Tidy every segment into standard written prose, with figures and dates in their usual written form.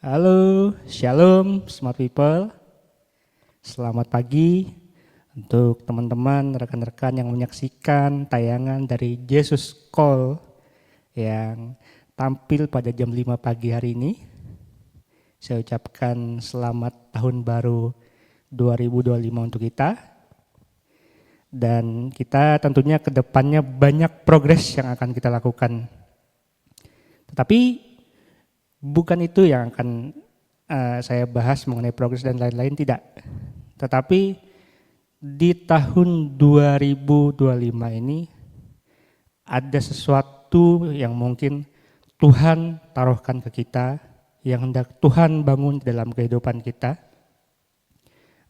Halo, Shalom, smart people. Selamat pagi untuk teman-teman, rekan-rekan yang menyaksikan tayangan dari Jesus Call yang tampil pada jam 5 pagi hari ini. Saya ucapkan selamat tahun baru 2025 untuk kita. Dan kita tentunya ke depannya banyak progres yang akan kita lakukan. Tetapi bukan itu yang akan saya bahas mengenai progres dan lain-lain, tidak. Tetapi di tahun 2025 ini ada sesuatu yang mungkin Tuhan taruhkan ke kita, yang hendak Tuhan bangun dalam kehidupan kita.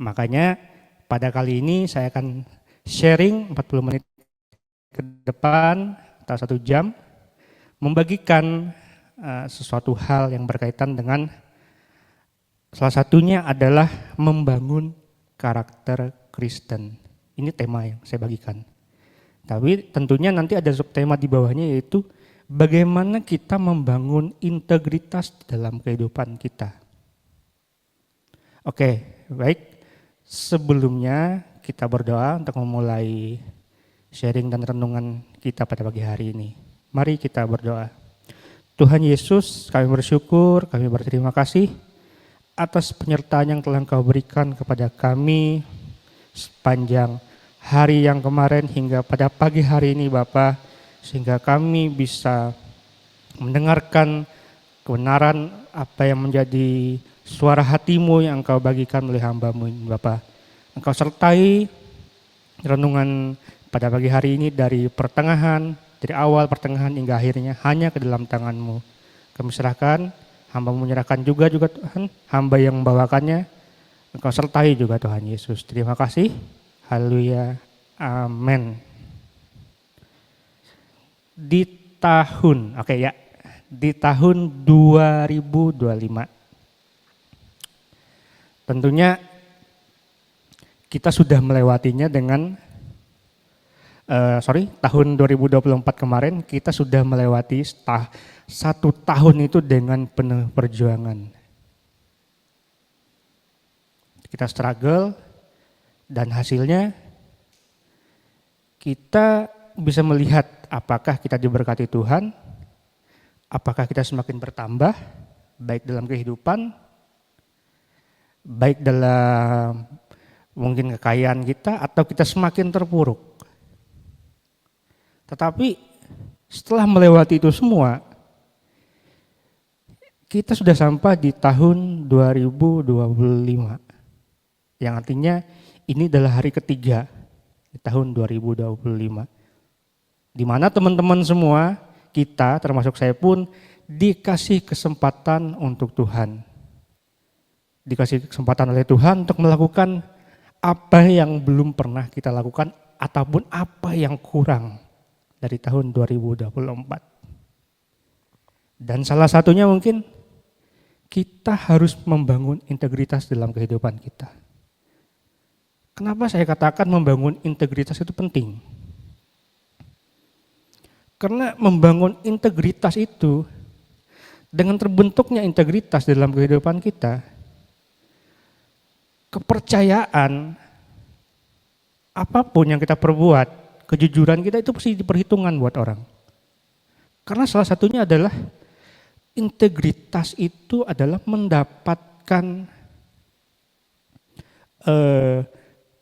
Makanya pada kali ini saya akan sharing 40 menit ke depan atau 1 jam, membagikan sesuatu hal yang berkaitan dengan salah satunya adalah membangun karakter Kristen. Ini tema yang saya bagikan. Tapi tentunya nanti ada subtema di bawahnya, yaitu bagaimana kita membangun integritas dalam kehidupan kita. Oke, baik. Sebelumnya kita berdoa untuk memulai sharing dan renungan kita pada pagi hari ini. Mari kita berdoa. Tuhan Yesus, kami bersyukur, kami berterima kasih atas penyertaan yang telah Engkau berikan kepada kami sepanjang hari yang kemarin hingga pada pagi hari ini Bapa, sehingga kami bisa mendengarkan kebenaran apa yang menjadi suara hati-Mu yang Engkau bagikan oleh hamba-Mu ini Bapa. Engkau sertai renungan pada pagi hari ini dari pertengahan, dari awal, pertengahan hingga akhirnya hanya ke dalam tangan-Mu. Kami serahkan, hamba-Mu menyerahkan juga Tuhan, hamba yang membawakannya, Engkau sertai juga Tuhan Yesus. Terima kasih. Haleluya. Amin. Di tahun 2025. Tentunya kita sudah melewatinya dengan tahun 2024 kemarin kita sudah melewati 1 tahun itu dengan penuh perjuangan. Kita struggle dan hasilnya kita bisa melihat apakah kita diberkati Tuhan, apakah kita semakin bertambah baik dalam kehidupan, baik dalam mungkin kekayaan kita, atau kita semakin terpuruk. Tetapi setelah melewati itu semua, kita sudah sampai di tahun 2025. Yang artinya ini adalah hari ketiga di tahun 2025. Di mana teman-teman semua, kita termasuk saya pun dikasih kesempatan untuk Tuhan. Dikasih kesempatan oleh Tuhan untuk melakukan apa yang belum pernah kita lakukan ataupun apa yang kurang dari tahun 2024. Dan salah satunya mungkin kita harus membangun integritas dalam kehidupan kita. Kenapa saya katakan membangun integritas itu penting? Karena membangun integritas itu, dengan terbentuknya integritas dalam kehidupan kita, kepercayaan apapun yang kita perbuat, kejujuran kita itu pasti diperhitungkan buat orang. Karena salah satunya adalah integritas itu adalah mendapatkan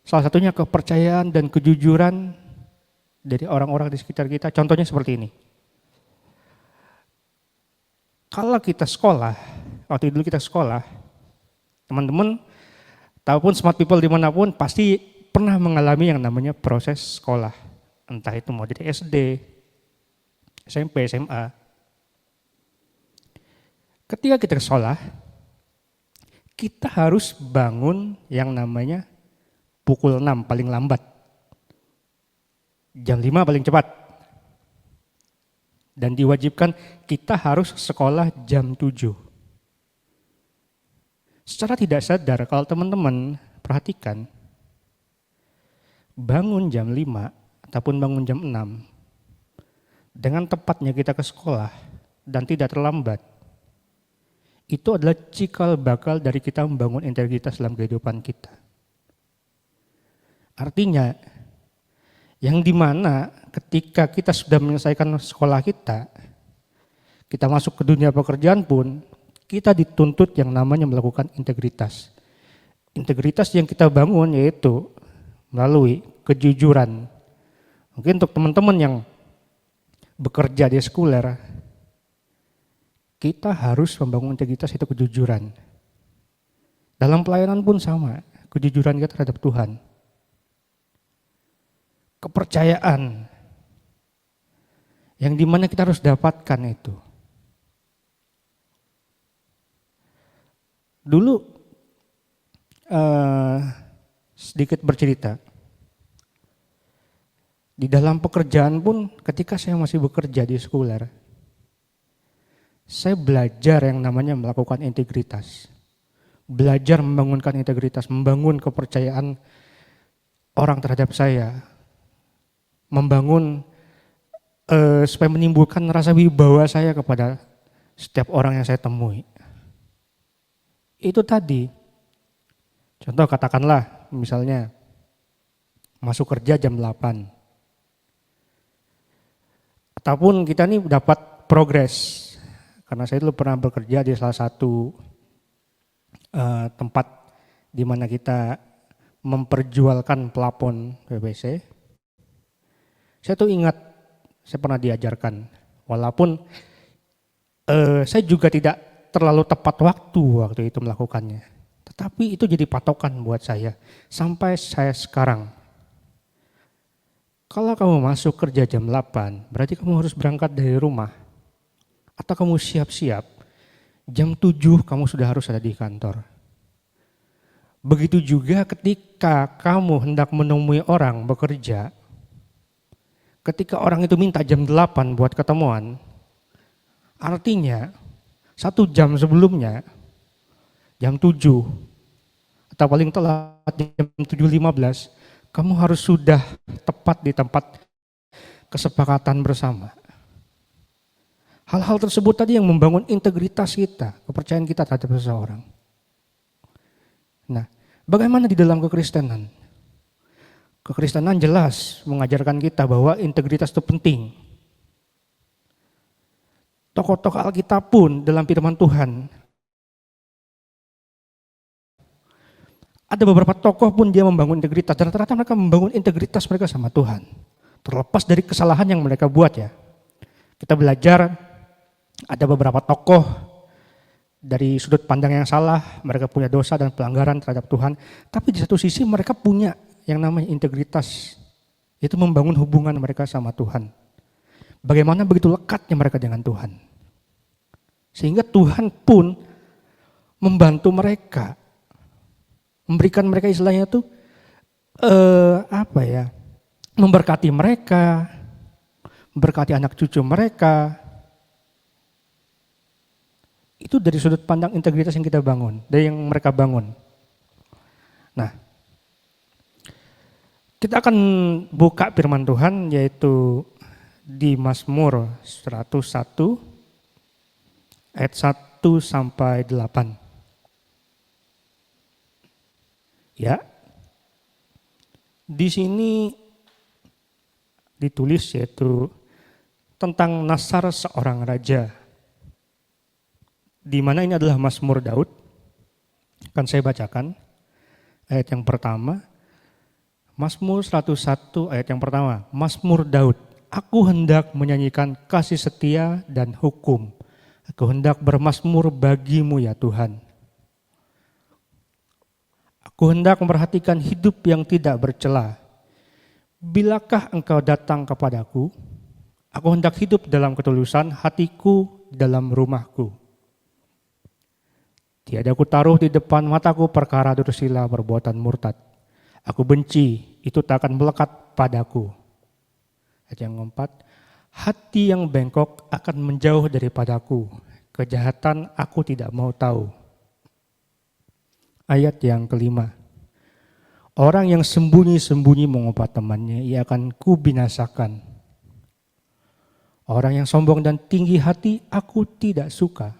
salah satunya kepercayaan dan kejujuran dari orang-orang di sekitar kita. Contohnya seperti ini. Kalau kita sekolah, waktu dulu kita sekolah, teman-teman, ataupun smart people dimanapun pasti pernah mengalami yang namanya proses sekolah. Entah itu mau dari SD, SMP, SMA. Ketika kita ke sekolah, kita harus bangun yang namanya pukul 6 paling lambat. Jam 5 paling cepat. Dan diwajibkan kita harus sekolah jam 7. Secara tidak sadar kalau teman-teman perhatikan, bangun jam 5 ataupun bangun jam 6, dengan tepatnya kita ke sekolah dan tidak terlambat, itu adalah cikal bakal dari kita membangun integritas dalam kehidupan kita. Artinya, yang dimana ketika kita sudah menyelesaikan sekolah kita masuk ke dunia pekerjaan pun, kita dituntut yang namanya melakukan integritas. Integritas yang kita bangun yaitu melalui kejujuran. Mungkin untuk teman-teman yang bekerja di sekuler, kita harus membangun integritas itu kejujuran. Dalam pelayanan pun sama, kejujuran kita terhadap Tuhan. Kepercayaan yang dimana kita harus dapatkan itu. Dulu sedikit bercerita. Di dalam pekerjaan pun ketika saya masih bekerja di sekuler, saya belajar yang namanya melakukan integritas. Belajar membangunkan integritas, membangun kepercayaan orang terhadap saya. Membangun supaya menimbulkan rasa wibawa saya kepada setiap orang yang saya temui. Itu tadi. Contoh katakanlah misalnya masuk kerja jam 8. Ataupun kita nih dapat progres. Karena saya dulu pernah bekerja di salah satu tempat di mana kita memperjualkan plafon PVC. Saya tuh ingat, saya pernah diajarkan, walaupun saya juga tidak terlalu tepat waktu itu melakukannya. Tetapi itu jadi patokan buat saya, sampai saya sekarang. Kalau kamu masuk kerja jam 8, berarti kamu harus berangkat dari rumah. Atau kamu siap-siap, jam 7 kamu sudah harus ada di kantor. Begitu juga ketika kamu hendak menemui orang bekerja, ketika orang itu minta jam 8 buat ketemuan, artinya 1 jam sebelumnya, jam 7, atau paling telat jam 7.15, kamu harus sudah tepat di tempat kesepakatan bersama. Hal-hal tersebut tadi yang membangun integritas kita, kepercayaan kita terhadap seseorang. Nah, bagaimana di dalam kekristenan? Kekristenan jelas mengajarkan kita bahwa integritas itu penting. Tokoh-tokoh Alkitab pun dalam firman Tuhan, ada beberapa tokoh pun dia membangun integritas, dan rata-rata mereka membangun integritas mereka sama Tuhan. Terlepas dari kesalahan yang mereka buat ya. Kita belajar ada beberapa tokoh dari sudut pandang yang salah, mereka punya dosa dan pelanggaran terhadap Tuhan. Tapi di satu sisi mereka punya yang namanya integritas, itu membangun hubungan mereka sama Tuhan. Bagaimana begitu lekatnya mereka dengan Tuhan. Sehingga Tuhan pun membantu mereka, memberikan mereka istilahnya itu memberkati mereka, memberkati anak cucu mereka. Itu dari sudut pandang integritas yang kita bangun, dari yang mereka bangun. Nah, kita akan buka firman Tuhan yaitu di Mazmur 101 ayat 1 sampai 8. Ya. Di sini ditulis yaitu tentang nasar seorang raja. Di mana ini adalah Mazmur Daud. Akan saya bacakan ayat yang pertama. Mazmur 101 ayat yang pertama. Mazmur Daud. Aku hendak menyanyikan kasih setia dan hukum. Aku hendak bermazmur bagimu ya Tuhan. Aku hendak memperhatikan hidup yang tidak bercela. Bilakah engkau datang kepadaku? Aku hendak hidup dalam ketulusan hatiku dalam rumahku. Tiada ku taruh di depan mataku perkara durhaka perbuatan murtad. Aku benci, itu tak akan melekat padaku. Ayat yang keempat, hati yang bengkok akan menjauh daripadaku. Kejahatan aku tidak mau tahu. Ayat yang kelima, orang yang sembunyi-sembunyi mengumpat temannya, ia akan kubinasakan. Orang yang sombong dan tinggi hati, aku tidak suka.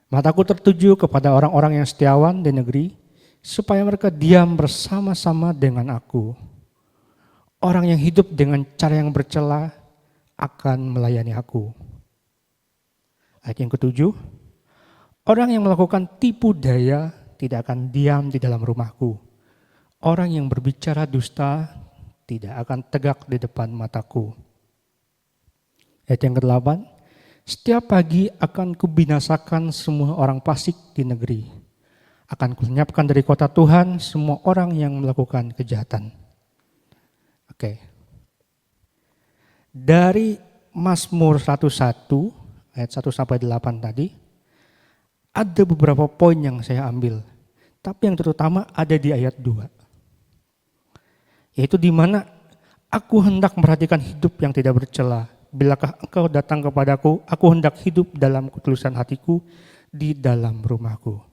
Mataku tertuju kepada orang-orang yang setiawan di negeri, supaya mereka diam bersama-sama dengan aku. Orang yang hidup dengan cara yang bercela akan melayani aku. Ayat yang ketujuh, orang yang melakukan tipu daya tidak akan diam di dalam rumahku. Orang yang berbicara dusta tidak akan tegak di depan mataku. Ayat yang ke-8, setiap pagi akan kubinasakan semua orang fasik di negeri. Akan kulenyapkan dari kota Tuhan semua orang yang melakukan kejahatan. Oke. Dari Mazmur 101 ayat 1 sampai 8 tadi ada beberapa poin yang saya ambil. Tapi yang terutama ada di ayat 2. Yaitu di mana aku hendak memperhatikan hidup yang tidak bercela. Bilakah engkau datang kepadaku, aku hendak hidup dalam ketulusan hatiku di dalam rumahku.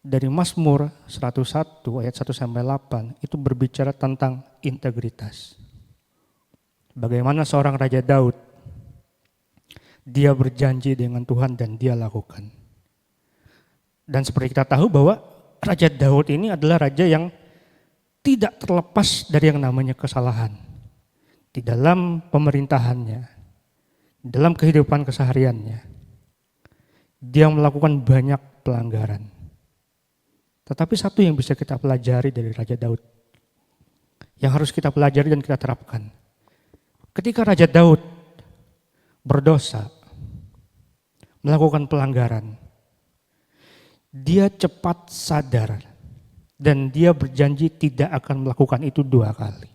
Dari Mazmur 101 ayat 1 sampai 8 itu berbicara tentang integritas. Bagaimana seorang Raja Daud, dia berjanji dengan Tuhan dan dia lakukan. Dan seperti kita tahu bahwa Raja Daud ini adalah raja yang tidak terlepas dari yang namanya kesalahan. Di dalam pemerintahannya, dalam kehidupan kesehariannya, dia melakukan banyak pelanggaran. Tetapi satu yang bisa kita pelajari dari Raja Daud, yang harus kita pelajari dan kita terapkan. Ketika Raja Daud berdosa, melakukan pelanggaran, dia cepat sadar dan dia berjanji tidak akan melakukan itu 2 kali.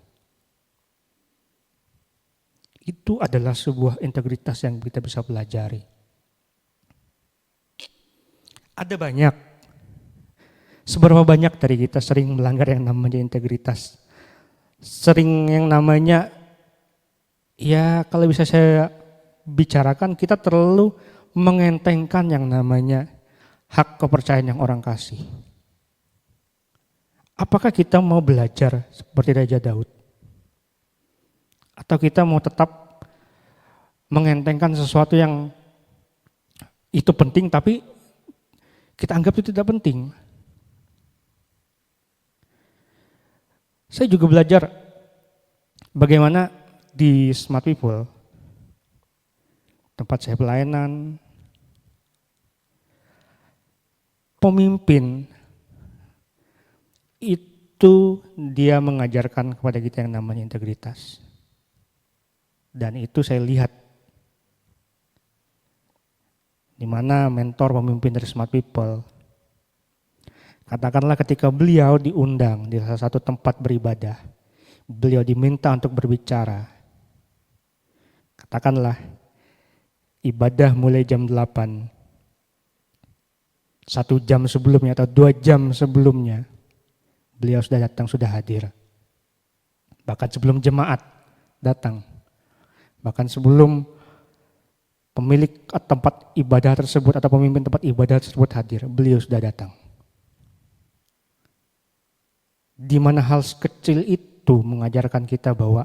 Itu adalah sebuah integritas yang kita bisa pelajari. Ada banyak. Seberapa banyak dari kita sering melanggar yang namanya integritas. Sering yang namanya, ya kalau bisa saya bicarakan, kita terlalu mengentengkan yang namanya hak kepercayaan yang orang kasih. Apakah kita mau belajar seperti Raja Daud? Atau kita mau tetap mengentengkan sesuatu yang itu penting tapi kita anggap itu tidak penting? Saya juga belajar bagaimana di Smart People, tempat saya pelayanan, pemimpin itu dia mengajarkan kepada kita yang namanya integritas. Dan itu saya lihat di mana mentor pemimpin dari Smart People, katakanlah ketika beliau diundang di salah satu tempat beribadah, beliau diminta untuk berbicara. Katakanlah ibadah mulai jam 8, 1 jam sebelumnya atau 2 jam sebelumnya, beliau sudah datang, sudah hadir. Bahkan sebelum jemaat datang, bahkan sebelum pemilik tempat ibadah tersebut atau pemimpin tempat ibadah tersebut hadir, beliau sudah datang. Di mana hal kecil itu mengajarkan kita bahwa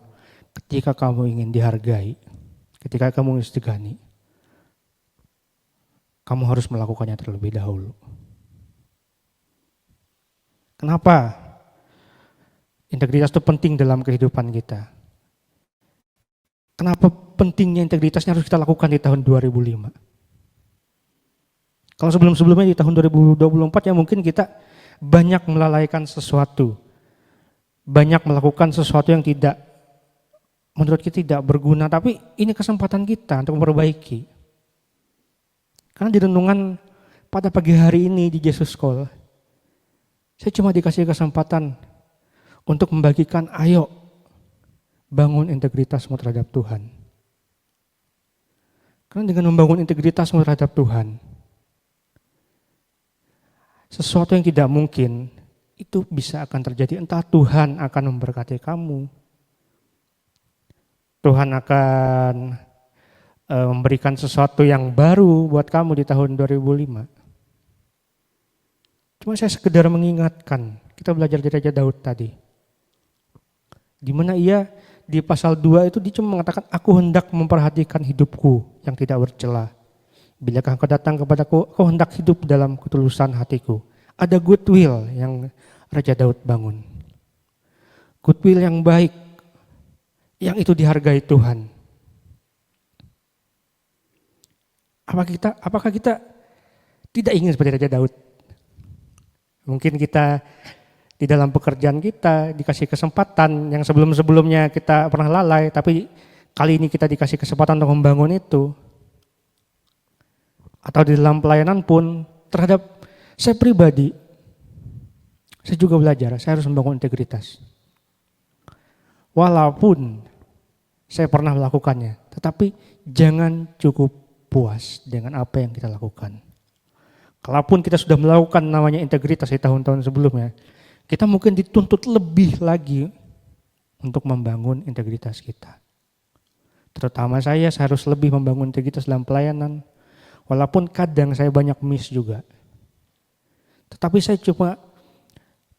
ketika kamu ingin dihargai, ketika kamu ingin disegani, kamu harus melakukannya terlebih dahulu. Kenapa integritas itu penting dalam kehidupan kita? Kenapa pentingnya integritasnya harus kita lakukan di tahun 2005? Kalau sebelum-sebelumnya di tahun 2024 ya mungkin kita banyak melalaikan sesuatu. Banyak melakukan sesuatu yang tidak, menurut kita tidak berguna, tapi ini kesempatan kita untuk memperbaiki. Karena di renungan pada pagi hari ini di Jesus Call, saya cuma dikasih kesempatan untuk membagikan, ayo bangun integritasmu terhadap Tuhan. Karena dengan membangun integritasmu terhadap Tuhan, sesuatu yang tidak mungkin itu bisa akan terjadi. Entah Tuhan akan memberkati kamu, Tuhan akan memberikan sesuatu yang baru buat kamu di tahun 2005. Cuma saya sekedar mengingatkan, kita belajar dari Raja Daud tadi, di mana ia di pasal 2 itu dia cuma mengatakan, aku hendak memperhatikan hidupku yang tidak bercela. Bilakah Engkau datang kepadaku, Kau hendak hidup dalam ketulusan hatiku. Ada goodwill yang Raja Daud bangun. Goodwill yang baik, yang itu dihargai Tuhan. Apakah kita tidak ingin seperti Raja Daud? Mungkin kita di dalam pekerjaan kita dikasih kesempatan yang sebelum-sebelumnya kita pernah lalai, tapi kali ini kita dikasih kesempatan untuk membangun itu. Atau di dalam pelayanan pun terhadap saya pribadi, saya juga belajar, saya harus membangun integritas. Walaupun saya pernah melakukannya, tetapi jangan cukup puas dengan apa yang kita lakukan. Kalaupun kita sudah melakukan namanya integritas di tahun-tahun sebelumnya, kita mungkin dituntut lebih lagi untuk membangun integritas kita. Terutama saya harus lebih membangun integritas dalam pelayanan, walaupun kadang saya banyak miss juga. Tetapi saya cuma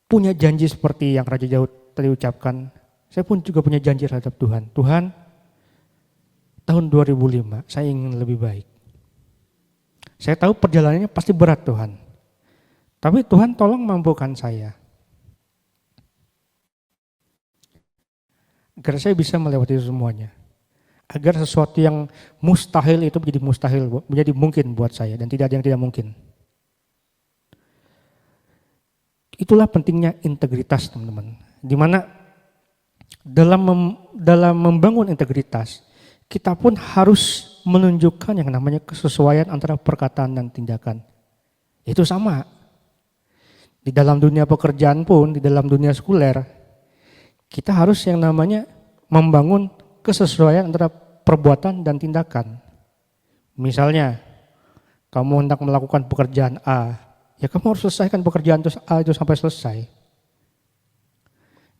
punya janji seperti yang Raja Daud tadi ucapkan. Saya pun juga punya janji terhadap Tuhan. Tuhan, tahun 2005 saya ingin lebih baik. Saya tahu perjalanannya pasti berat Tuhan. Tapi Tuhan tolong mampukan saya. Agar saya bisa melewati semuanya. Agar sesuatu yang mustahil itu menjadi mustahil, menjadi mungkin buat saya dan tidak ada yang tidak mungkin. Itulah pentingnya integritas teman-teman. Di mana dalam membangun integritas, kita pun harus menunjukkan yang namanya kesesuaian antara perkataan dan tindakan. Itu sama. Di dalam dunia pekerjaan pun, di dalam dunia sekuler, kita harus yang namanya membangun kesesuaian antara perbuatan dan tindakan. Misalnya, kamu hendak melakukan pekerjaan A, ya kamu harus selesaikan pekerjaan A itu sampai selesai.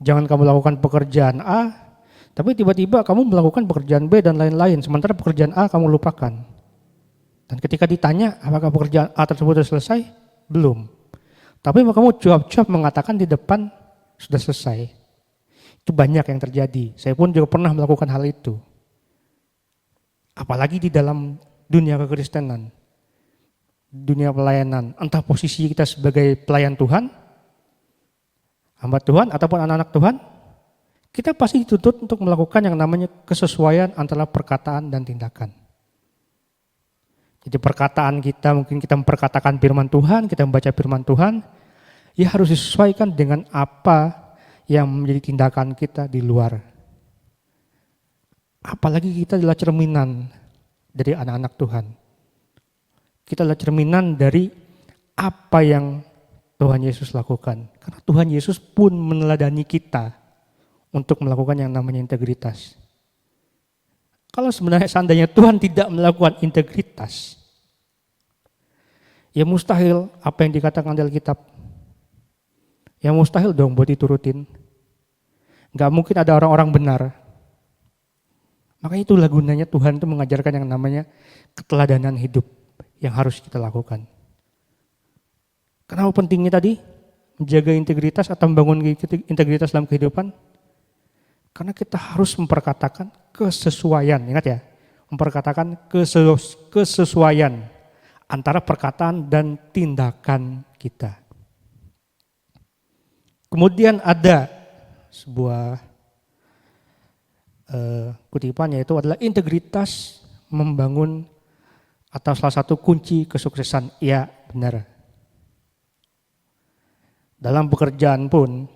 Jangan kamu lakukan pekerjaan A, tapi tiba-tiba kamu melakukan pekerjaan B dan lain-lain, sementara pekerjaan A kamu lupakan. Dan ketika ditanya apakah pekerjaan A tersebut sudah selesai, belum. Tapi kamu cuap-cuap mengatakan di depan sudah selesai. Itu banyak yang terjadi. Saya pun juga pernah melakukan hal itu. Apalagi di dalam dunia kekristenan, dunia pelayanan, entah posisi kita sebagai pelayan Tuhan, hamba Tuhan ataupun anak-anak Tuhan, kita pasti dituntut untuk melakukan yang namanya kesesuaian antara perkataan dan tindakan. Jadi perkataan kita, mungkin kita memperkatakan firman Tuhan, kita membaca firman Tuhan, ya harus disesuaikan dengan apa yang menjadi tindakan kita di luar. Apalagi kita adalah cerminan dari anak-anak Tuhan. Kita adalah cerminan dari apa yang Tuhan Yesus lakukan. Karena Tuhan Yesus pun meneladani kita untuk melakukan yang namanya integritas. Kalau seandainya Tuhan tidak melakukan integritas, ya mustahil apa yang dikatakan dalam Alkitab. Ya mustahil dong buat diturutin. Gak mungkin ada orang-orang benar. Makanya itulah gunanya Tuhan itu mengajarkan yang namanya keteladanan hidup yang harus kita lakukan. Kenapa pentingnya tadi menjaga integritas atau membangun integritas dalam kehidupan? Karena kita harus memperkatakan kesesuaian, ingat ya, memperkatakan kesesuaian antara perkataan dan tindakan kita. Kemudian ada sebuah kutipan, yaitu adalah integritas membangun atau salah satu kunci kesuksesan. Ya, benar. Dalam pekerjaan pun,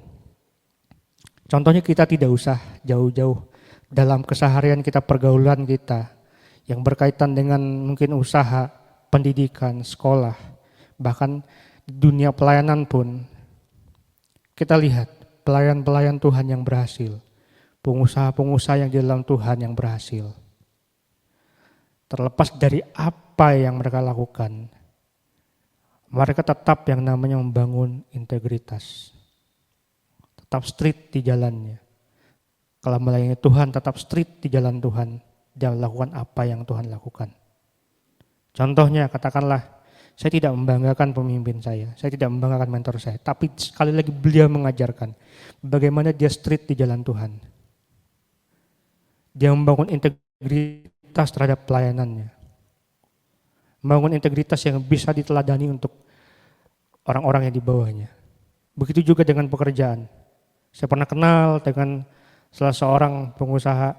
contohnya kita tidak usah jauh-jauh dalam keseharian kita, pergaulan kita yang berkaitan dengan mungkin usaha, pendidikan, sekolah, bahkan dunia pelayanan pun. Kita lihat pelayan-pelayan Tuhan yang berhasil, pengusaha-pengusaha yang di dalam Tuhan yang berhasil. Terlepas dari apa yang mereka lakukan, mereka tetap yang namanya membangun integritas. Tetap strict di jalannya. Kalau melayani Tuhan, tetap strict di jalan Tuhan. Dia melakukan apa yang Tuhan lakukan. Contohnya, katakanlah, saya tidak membanggakan pemimpin saya tidak membanggakan mentor saya, tapi sekali lagi beliau mengajarkan bagaimana dia strict di jalan Tuhan. Dia membangun integritas terhadap pelayanannya. membangun integritas yang bisa diteladani untuk orang-orang yang di bawahnya. Begitu juga dengan pekerjaan. Saya pernah kenal dengan salah seorang pengusaha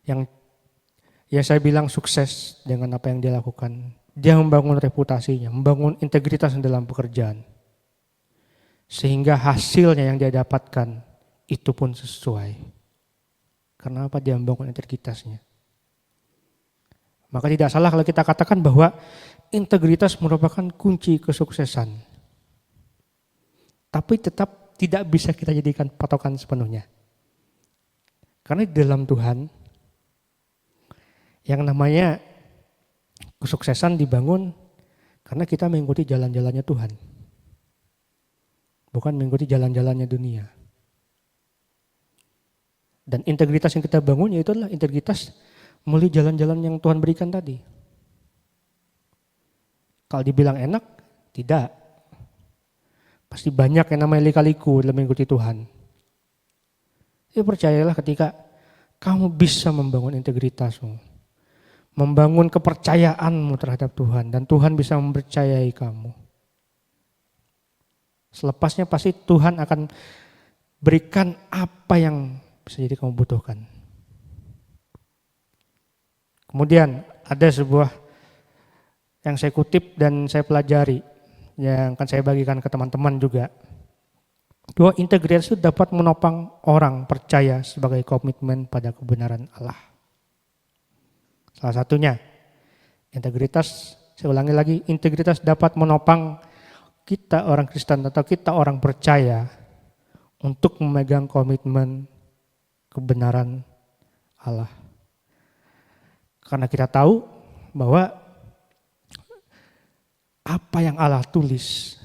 yang ya saya bilang sukses dengan apa yang dia lakukan. Dia membangun reputasinya, membangun integritas dalam pekerjaan. Sehingga hasilnya yang dia dapatkan itu pun sesuai. Karena apa? Dia membangun integritasnya. Maka tidak salah kalau kita katakan bahwa integritas merupakan kunci kesuksesan. Tapi tetap tidak bisa kita jadikan patokan sepenuhnya. Karena di dalam Tuhan, yang namanya kesuksesan dibangun karena kita mengikuti jalan-jalannya Tuhan. Bukan mengikuti jalan-jalannya dunia. Dan integritas yang kita bangun yaitu adalah integritas melalui jalan-jalan yang Tuhan berikan tadi. Kalau dibilang enak, tidak. Pasti banyak yang namanya lika-liku dalam mengikuti Tuhan. Ya percayalah ketika kamu bisa membangun integritasmu, membangun kepercayaanmu terhadap Tuhan, dan Tuhan bisa mempercayai kamu. Selepasnya pasti Tuhan akan berikan apa yang bisa jadi kamu butuhkan. Kemudian ada sebuah yang saya kutip dan saya pelajari, yang akan saya bagikan ke teman-teman juga. Bahwa integritas itu dapat menopang orang percaya sebagai komitmen pada kebenaran Allah. Salah satunya, integritas, saya ulangi lagi, integritas dapat menopang kita orang Kristen atau kita orang percaya untuk memegang komitmen kebenaran Allah. Karena kita tahu bahwa apa yang Allah tulis,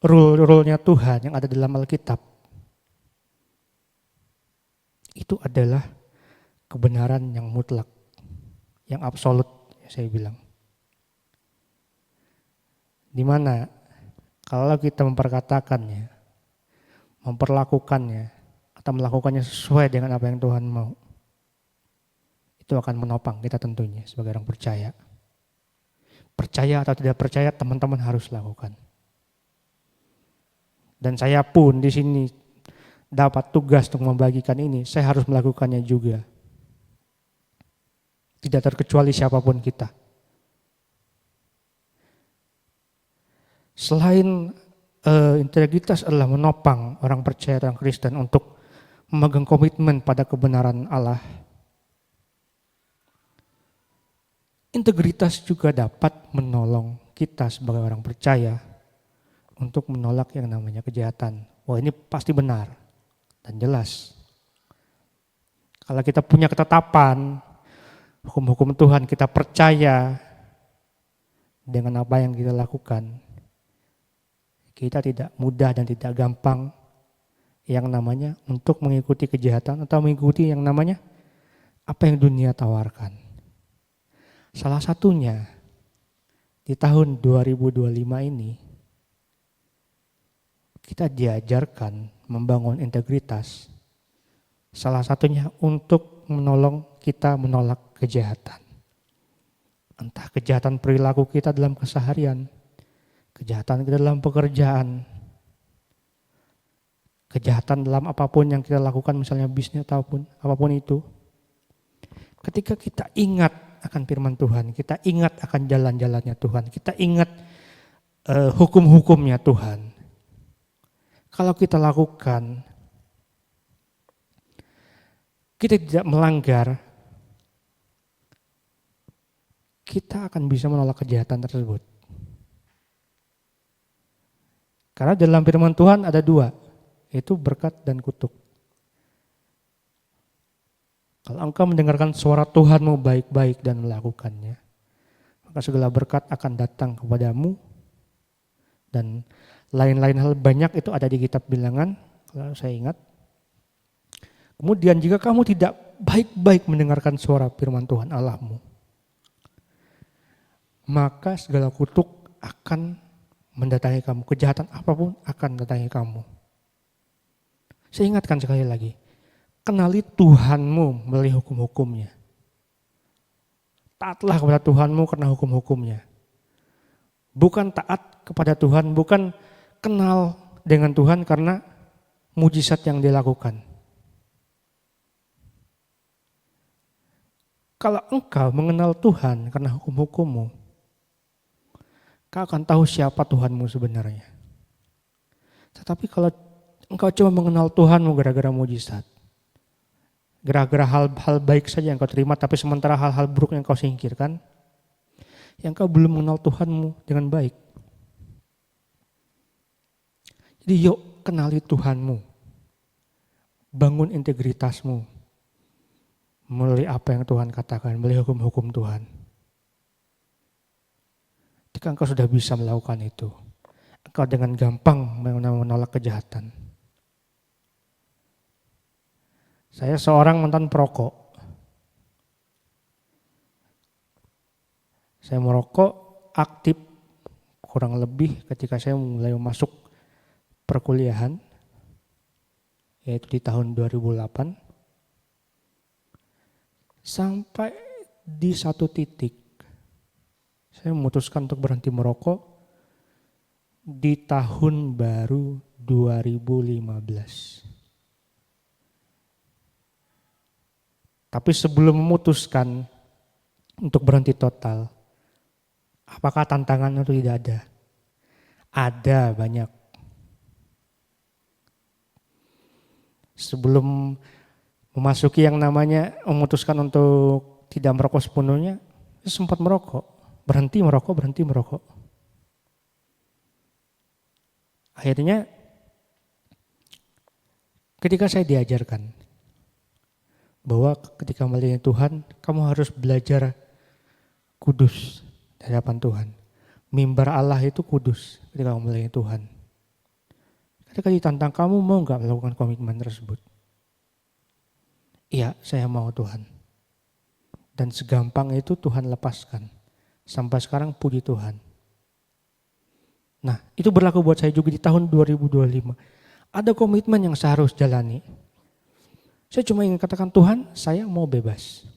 rule-nya Tuhan yang ada dalam Alkitab, itu adalah kebenaran yang mutlak, yang absolut, saya bilang. Di mana kalau kita memperkatakannya, memperlakukannya, atau melakukannya sesuai dengan apa yang Tuhan mau, itu akan menopang kita tentunya sebagai orang percaya. Percaya atau tidak percaya, teman-teman harus lakukan. Dan saya pun di sini dapat tugas untuk membagikan ini, saya harus melakukannya juga. Tidak terkecuali siapapun kita. Selain integritas adalah menopang orang percaya orang Kristen untuk memegang komitmen pada kebenaran Allah, integritas juga dapat menolong kita sebagai orang percaya untuk menolak yang namanya kejahatan. Wah, ini pasti benar dan jelas. Kalau kita punya ketetapan hukum-hukum Tuhan, kita percaya dengan apa yang kita lakukan, kita tidak mudah dan tidak gampang yang namanya untuk mengikuti kejahatan atau mengikuti yang namanya apa yang dunia tawarkan. Salah satunya di tahun 2025 ini kita diajarkan membangun integritas. Salah satunya untuk menolong kita menolak kejahatan. Entah kejahatan perilaku kita dalam keseharian, kejahatan kita dalam pekerjaan, kejahatan dalam apapun yang kita lakukan, misalnya bisnis ataupun apapun itu. Ketika kita ingat akan firman Tuhan, kita ingat akan jalan-jalannya Tuhan, kita ingat hukum-hukumnya Tuhan. Kalau kita lakukan, kita tidak melanggar, kita akan bisa menolak kejahatan tersebut. Karena dalam firman Tuhan ada dua, yaitu berkat dan kutuk. Kalau engkau mendengarkan suara Tuhanmu baik-baik dan melakukannya, maka segala berkat akan datang kepadamu. Dan lain-lain hal banyak itu ada di kitab Bilangan, kalau saya ingat. Kemudian jika kamu tidak baik-baik mendengarkan suara firman Tuhan Allahmu, maka segala kutuk akan mendatangi kamu, kejahatan apapun akan mendatangi kamu. Saya ingatkan sekali lagi, kenali Tuhanmu melalui hukum-hukumnya. taatlah kepada Tuhanmu karena hukum-hukumnya. Bukan taat kepada Tuhan, bukan kenal dengan Tuhan karena mujizat yang dilakukan. Kalau engkau mengenal Tuhan karena hukum-hukummu, kau akan tahu siapa Tuhanmu sebenarnya. Tetapi kalau engkau cuma mengenal Tuhanmu gara-gara mujizat, gara-gara hal-hal baik saja yang kau terima, tapi sementara hal-hal buruk yang kau singkirkan, yang kau belum mengenal Tuhanmu dengan baik. Jadi yuk kenali Tuhanmu, bangun integritasmu, melalui apa yang Tuhan katakan, melalui hukum-hukum Tuhan. Ketika engkau sudah bisa melakukan itu, engkau dengan gampang menolak kejahatan. Saya seorang mantan perokok. Saya merokok aktif kurang lebih ketika saya mulai masuk perkuliahan, yaitu di tahun 2008. Sampai di satu titik, saya memutuskan untuk berhenti merokok di tahun baru 2015. Tapi sebelum memutuskan untuk berhenti total, apakah tantangan itu tidak ada? Ada banyak. Sebelum memasuki yang namanya memutuskan untuk tidak merokok sepenuhnya, saya sempat merokok, berhenti merokok. Akhirnya ketika saya diajarkan bahwa ketika melayani Tuhan, kamu harus belajar kudus di hadapan Tuhan. Mimbar Allah itu kudus ketika kamu melayani Tuhan. Ketika ditantang, kamu mau gak melakukan komitmen tersebut? Iya, saya mau Tuhan. Dan segampang itu Tuhan lepaskan. Sampai sekarang puji Tuhan. Nah, itu berlaku buat saya juga di tahun 2025. Ada komitmen yang saya harus jalani. Saya cuma ingin katakan, Tuhan, saya mau bebas.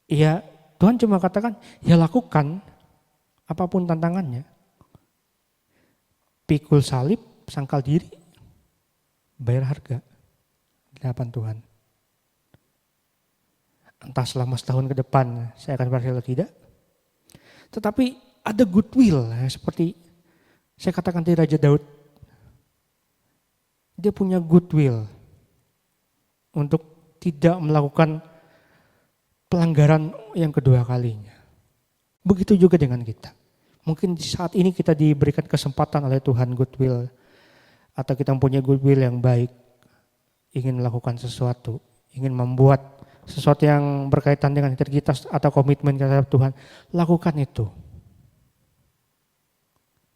Iya, Tuhan cuma katakan, ya lakukan apapun tantangannya. Pikul salib, sangkal diri, bayar harga di hadapan Tuhan. Entah selama setahun ke depan saya akan berhasil atau tidak. Tetapi ada goodwill, seperti saya katakan di Raja Daud. Dia punya goodwill untuk tidak melakukan pelanggaran yang kedua kalinya. Begitu juga dengan kita. Mungkin di saat ini kita diberikan kesempatan oleh Tuhan goodwill, atau kita mempunyai goodwill yang baik, ingin melakukan sesuatu, ingin membuat sesuatu yang berkaitan dengan integritas atau komitmen terhadap Tuhan, lakukan itu.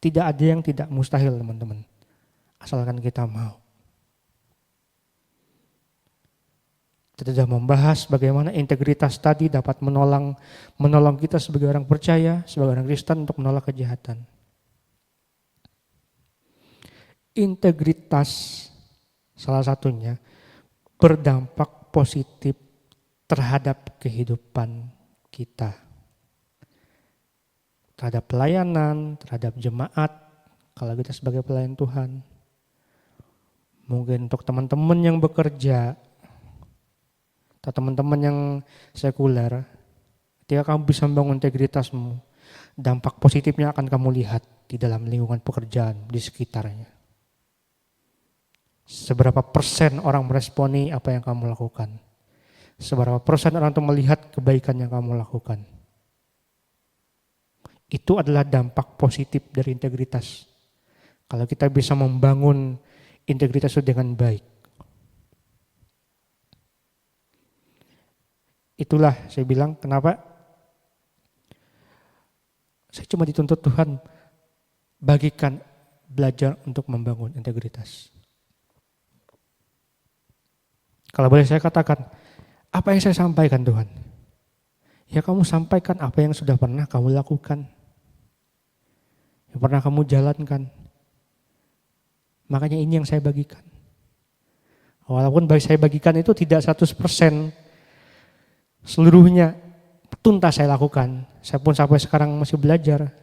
Tidak ada yang tidak mustahil, teman-teman, asalkan kita mau. Kita sudah membahas bagaimana integritas tadi dapat menolong kita sebagai orang percaya, sebagai orang Kristen untuk menolak kejahatan. Integritas salah satunya berdampak positif terhadap kehidupan kita. Terhadap pelayanan, terhadap jemaat, kalau kita sebagai pelayan Tuhan. Mungkin untuk teman-teman yang bekerja, atau teman-teman yang sekuler, ketika kamu bisa membangun integritasmu, dampak positifnya akan kamu lihat di dalam lingkungan pekerjaan, di sekitarnya. Seberapa persen orang meresponi apa yang kamu lakukan? Seberapa persen orang itu melihat kebaikan yang kamu lakukan? Itu adalah dampak positif dari integritas. Kalau kita bisa membangun integritas itu dengan baik. Itulah saya bilang kenapa saya cuma dituntut Tuhan bagikan belajar untuk membangun integritas. Kalau boleh saya katakan, apa yang saya sampaikan Tuhan? Ya kamu sampaikan apa yang sudah pernah kamu lakukan. Yang pernah kamu jalankan. Makanya ini yang saya bagikan. Walaupun saya bagikan itu tidak 100% seluruhnya tuntas saya lakukan. Saya pun sampai sekarang masih belajar.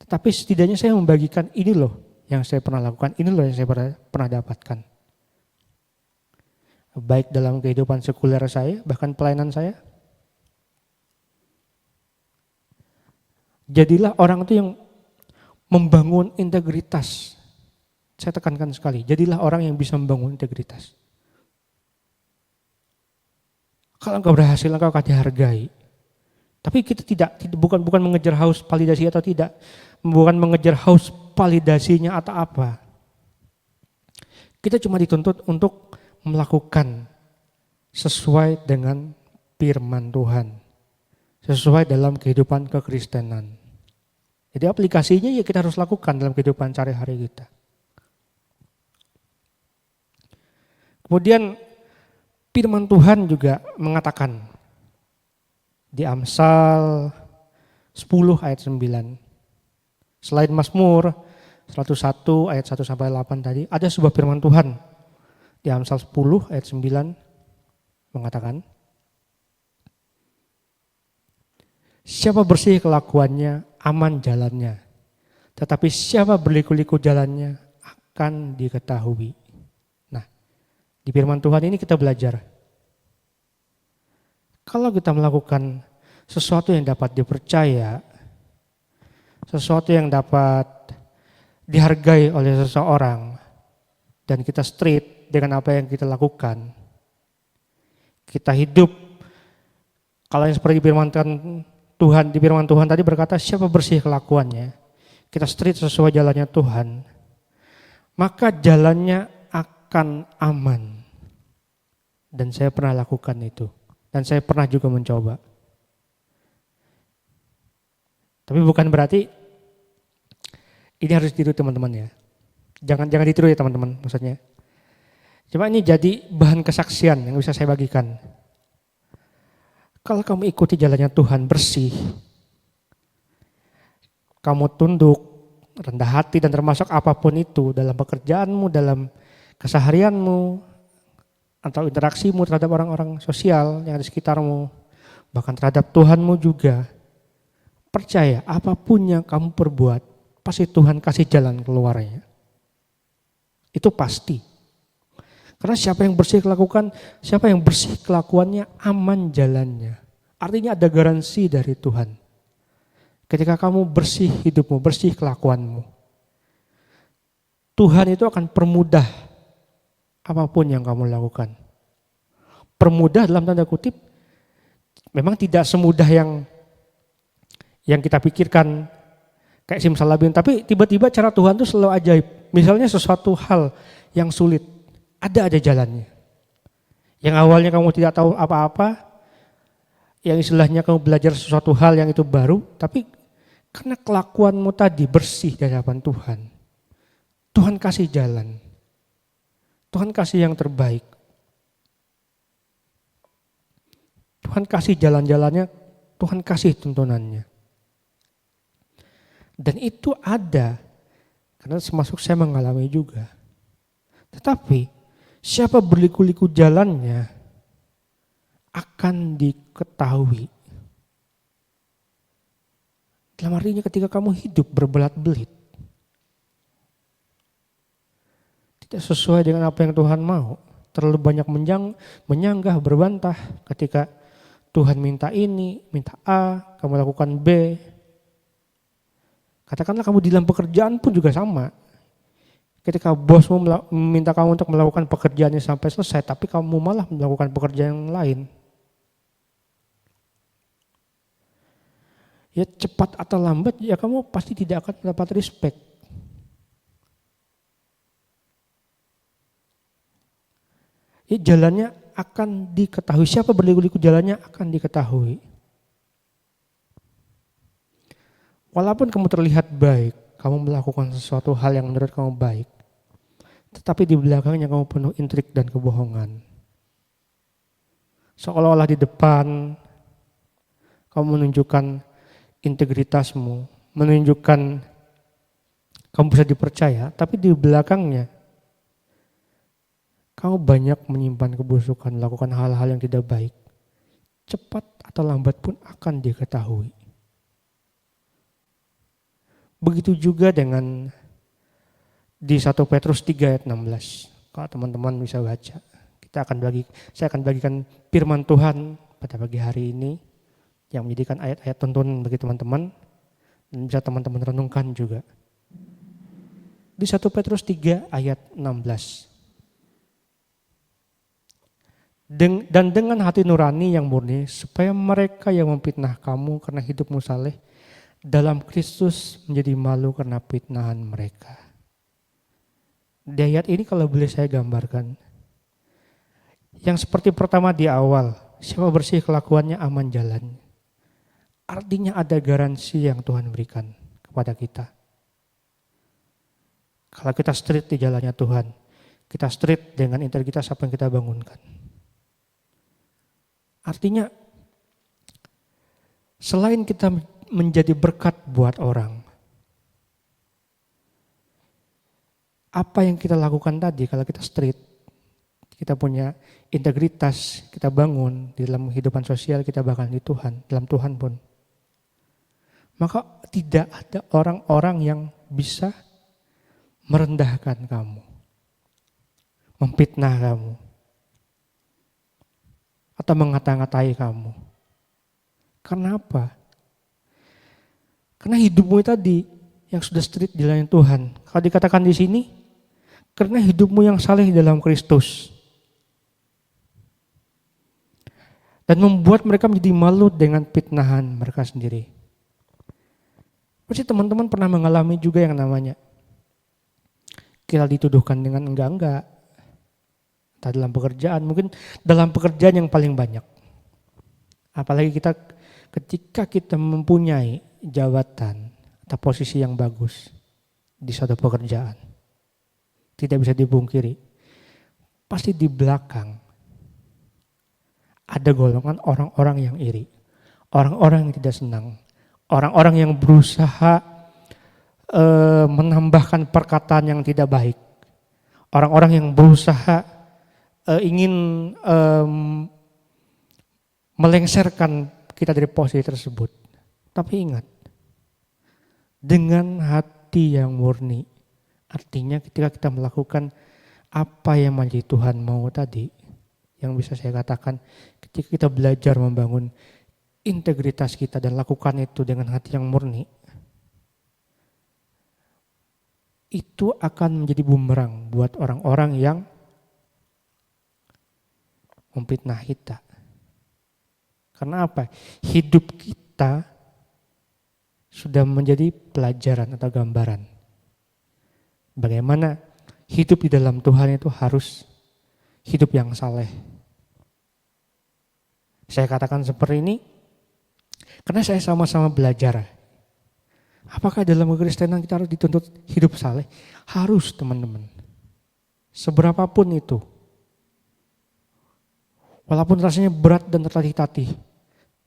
Tetapi setidaknya saya membagikan ini loh yang saya pernah lakukan, ini loh yang saya pernah dapatkan. Baik dalam kehidupan sekuler saya, bahkan pelayanan saya. Jadilah orang itu yang membangun integritas. Saya tekankan sekali, jadilah orang yang bisa membangun integritas. Kalau engkau berhasil, engkau akan dihargai. Tapi kita bukan mengejar haus validasi atau tidak, bukan mengejar haus validasinya atau apa. Kita cuma dituntut untuk melakukan sesuai dengan firman Tuhan, sesuai dalam kehidupan kekristenan. Jadi aplikasinya ya kita harus lakukan dalam kehidupan sehari-hari kita. Kemudian firman Tuhan juga mengatakan di Amsal 10 ayat 9. Selain Mazmur 101 ayat 1 sampai 8 tadi, ada sebuah firman Tuhan di Amsal 10 ayat 9 mengatakan, siapa bersih kelakuannya, aman jalannya. Tetapi siapa berliku-liku jalannya akan diketahui. Nah, di firman Tuhan ini kita belajar. Kalau kita melakukan sesuatu yang dapat dipercaya, sesuatu yang dapat dihargai oleh seseorang, dan kita straight dengan apa yang kita lakukan, kita hidup, kalau yang seperti firman Tuhan, di firman Tuhan tadi berkata, siapa bersih kelakuannya, kita straight sesuai jalannya Tuhan, maka jalannya akan aman. Dan saya pernah lakukan itu. Dan saya pernah juga mencoba. Tapi bukan berarti ini harus ditiru teman-teman ya. Jangan ditiru ya teman-teman maksudnya. Cuma ini jadi bahan kesaksian yang bisa saya bagikan. Kalau kamu ikuti jalannya Tuhan bersih, kamu tunduk, rendah hati dan termasuk apapun itu dalam pekerjaanmu, dalam keseharianmu, atau interaksimu terhadap orang-orang sosial yang ada di sekitarmu, bahkan terhadap Tuhanmu juga. Percaya apapun yang kamu perbuat, pasti Tuhan kasih jalan keluarnya. Itu pasti. Karena siapa yang bersih kelakuannya aman jalannya. Artinya ada garansi dari Tuhan. Ketika kamu bersih hidupmu, bersih kelakuanmu, Tuhan itu akan permudah apapun yang kamu lakukan. Permudah dalam tanda kutip, memang tidak semudah yang kita pikirkan kayak simsalabim, tapi tiba-tiba cara Tuhan itu selalu ajaib. Misalnya sesuatu hal yang sulit, ada jalannya. Yang awalnya kamu tidak tahu apa-apa, yang istilahnya kamu belajar sesuatu hal yang itu baru, tapi karena kelakuanmu tadi bersih di hadapan Tuhan, Tuhan kasih jalan. Tuhan kasih yang terbaik. Tuhan kasih jalan-jalannya, Tuhan kasih tuntunannya. Dan itu ada, karena termasuk saya mengalami juga. Tetapi siapa berliku-liku jalannya akan diketahui. Dalam artinya ketika kamu hidup berbelat-belit, tidak sesuai dengan apa yang Tuhan mau, terlalu banyak menyanggah, berbantah ketika Tuhan minta ini, minta A, kamu lakukan B. Katakanlah kamu di dalam pekerjaan pun juga sama. Ketika bosmu meminta kamu untuk melakukan pekerjaannya sampai selesai, tapi kamu malah melakukan pekerjaan yang lain. Ya cepat atau lambat, ya kamu pasti tidak akan mendapat respect. Ya jalannya akan diketahui, siapa berliku-liku jalannya akan diketahui. Walaupun kamu terlihat baik, kamu melakukan sesuatu hal yang menurut kamu baik, tetapi di belakangnya kamu penuh intrik dan kebohongan. Seolah-olah di depan kamu menunjukkan integritasmu, menunjukkan kamu bisa dipercaya, tapi di belakangnya kamu banyak menyimpan kebusukan, melakukan hal-hal yang tidak baik. cepat atau lambat pun akan diketahui. Begitu juga dengan di 1 Petrus 3 ayat 16. Kalau teman-teman bisa baca. Saya akan bagikan firman Tuhan pada pagi hari ini yang menjadikan ayat-ayat tuntunan bagi teman-teman dan bisa teman-teman renungkan juga. Di 1 Petrus 3 ayat 16. Dan dengan hati nurani yang murni, supaya mereka yang memfitnah kamu karena hidupmu saleh dalam Kristus menjadi malu karena fitnahan mereka. Di ayat ini kalau boleh saya gambarkan, yang seperti pertama di awal, siapa bersih kelakuannya aman jalannya. Artinya ada garansi yang Tuhan berikan kepada kita. Kalau kita straight di jalannya Tuhan, kita straight dengan integritas apa yang kita bangunkan. Artinya, selain kita menjadi berkat buat orang, apa yang kita lakukan tadi kalau kita straight, kita punya integritas, kita bangun di dalam kehidupan sosial kita bahkan di Tuhan, dalam Tuhan pun. Maka tidak ada orang-orang yang bisa merendahkan kamu, memfitnah kamu, atau mengata-ngatai kamu. Karena apa? Karena hidupmu tadi yang sudah straight di jalan Tuhan. Kalau dikatakan di sini, karena hidupmu yang saleh dalam Kristus. Dan membuat mereka menjadi malu dengan fitnahan mereka sendiri. Pasti teman-teman pernah mengalami juga yang namanya kita dituduhkan dengan enggak-enggak. Entah dalam pekerjaan, mungkin dalam pekerjaan yang paling banyak. Apalagi ketika kita mempunyai jabatan atau posisi yang bagus di suatu pekerjaan. Tidak bisa dipungkiri. Pasti di belakang ada golongan orang-orang yang iri. Orang-orang yang tidak senang. Orang-orang yang berusaha menambahkan perkataan yang tidak baik. Orang-orang yang berusaha ingin melengsarkan kita dari posisi tersebut. Tapi ingat, dengan hati yang murni, artinya ketika kita melakukan apa yang menjadi Tuhan mau tadi, yang bisa saya katakan ketika kita belajar membangun integritas kita dan lakukan itu dengan hati yang murni, itu akan menjadi bumerang buat orang-orang yang memfitnah kita. Karena apa? Hidup kita sudah menjadi pelajaran atau gambaran. Bagaimana hidup di dalam Tuhan itu harus hidup yang saleh. Saya katakan seperti ini karena saya sama-sama belajar. Apakah dalam kekristenan kita harus dituntut hidup saleh? Harus, teman-teman. Seberapapun itu. Walaupun rasanya berat dan tertatih-tatih.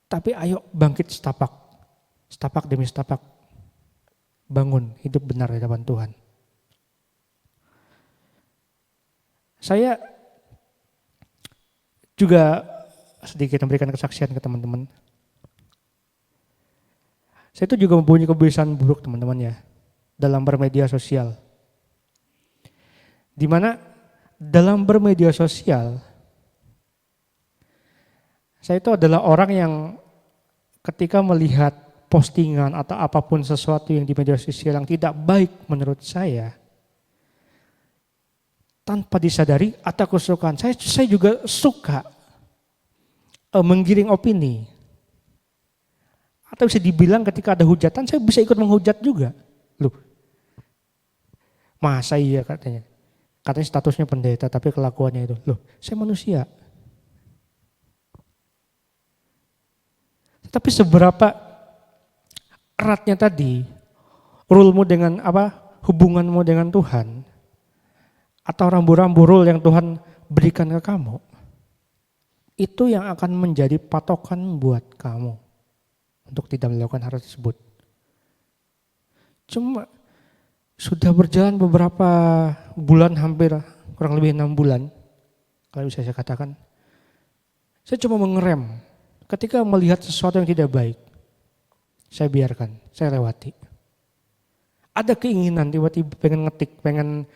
Tapi ayo bangkit setapak. Setapak demi setapak. Bangun hidup benar di hadapan Tuhan. Saya juga sedikit memberikan kesaksian ke teman-teman. Saya itu juga mempunyai kebiasaan buruk teman-teman ya, dalam bermedia sosial. Di mana dalam bermedia sosial, saya itu adalah orang yang ketika melihat postingan atau apapun sesuatu yang di media sosial yang tidak baik menurut saya, tanpa disadari atau kesukaan, saya juga suka menggiring opini. Atau bisa dibilang ketika ada hujatan, saya bisa ikut menghujat juga. Loh, masa iya katanya. Katanya statusnya pendeta, tapi kelakuannya itu. Loh, saya manusia. Tapi seberapa eratnya tadi, rulemu dengan hubunganmu dengan Tuhan, atau rambu-rambu rule yang Tuhan berikan ke kamu, itu yang akan menjadi patokan buat kamu untuk tidak melakukan hal tersebut. Cuma sudah berjalan beberapa bulan, hampir kurang lebih 6 bulan, kalau bisa saya katakan, saya cuma mengerem ketika melihat sesuatu yang tidak baik, saya biarkan, saya lewati. Ada keinginan tiba-tiba pengen ngetik, pengen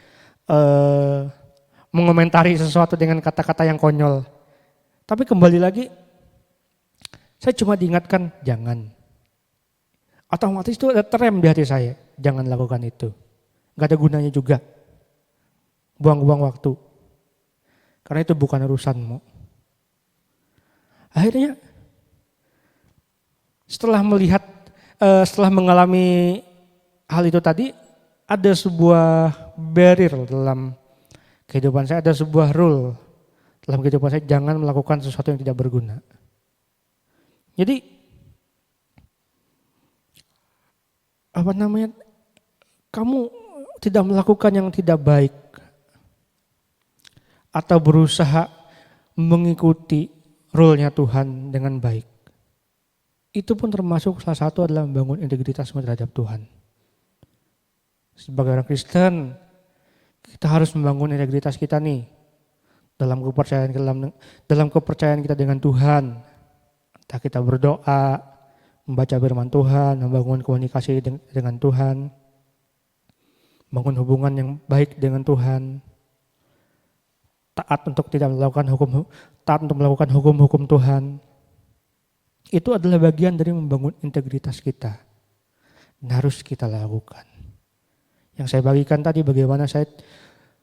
mengomentari sesuatu dengan kata-kata yang konyol. Tapi kembali lagi, saya cuma diingatkan, jangan. Otomatis itu ada terem di hati saya, jangan lakukan itu. Gak ada gunanya juga. Buang-buang waktu. Karena itu bukan urusanmu. Akhirnya, setelah mengalami hal itu tadi, ada sebuah barrier dalam kehidupan saya, ada sebuah rule dalam kehidupan saya, jangan melakukan sesuatu yang tidak berguna. Jadi, kamu tidak melakukan yang tidak baik atau berusaha mengikuti rule-nya Tuhan dengan baik. Itu pun termasuk salah satu adalah membangun integritasmu terhadap Tuhan. Sebagai orang Kristen, kita harus membangun integritas kita nih dalam kepercayaan kita dengan Tuhan. Entah kita berdoa, membaca firman Tuhan, membangun komunikasi dengan Tuhan, bangun hubungan yang baik dengan Tuhan, taat untuk melakukan hukum-hukum Tuhan. Itu adalah bagian dari membangun integritas kita. Dan harus kita lakukan. Yang saya bagikan tadi bagaimana saya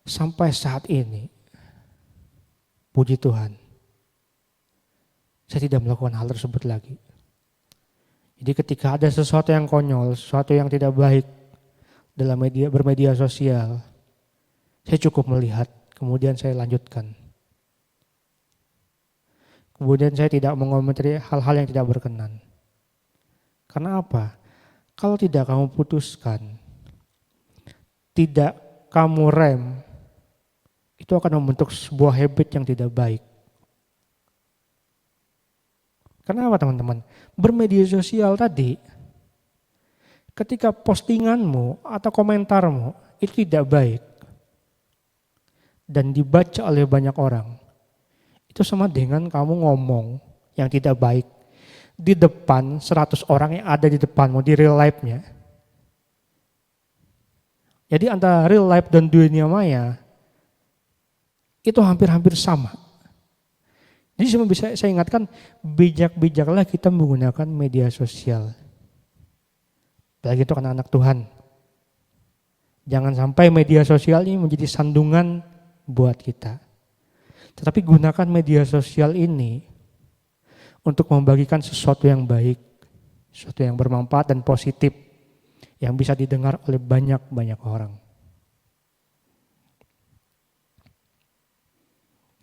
sampai saat ini, puji Tuhan, saya tidak melakukan hal tersebut lagi. Jadi ketika ada sesuatu yang konyol, sesuatu yang tidak baik dalam bermedia sosial, saya cukup melihat, kemudian saya lanjutkan. Kemudian saya tidak mengomentari hal-hal yang tidak berkenan. Karena apa? Kalau tidak kamu putuskan, tidak kamu rem, itu akan membentuk sebuah habit yang tidak baik. Kenapa teman-teman? Bermedia sosial tadi, ketika postinganmu atau komentarmu itu tidak baik dan dibaca oleh banyak orang, itu sama dengan kamu ngomong yang tidak baik di depan 100 orang yang ada di depanmu di real life-nya. Jadi antara real life dan dunia maya itu hampir-hampir sama. Jadi cuma bisa saya ingatkan, bijak-bijaklah kita menggunakan media sosial. Apalagi itu anak-anak Tuhan. Jangan sampai media sosial ini menjadi sandungan buat kita. Tetapi gunakan media sosial ini untuk membagikan sesuatu yang baik, sesuatu yang bermanfaat dan positif, yang bisa didengar oleh banyak-banyak orang.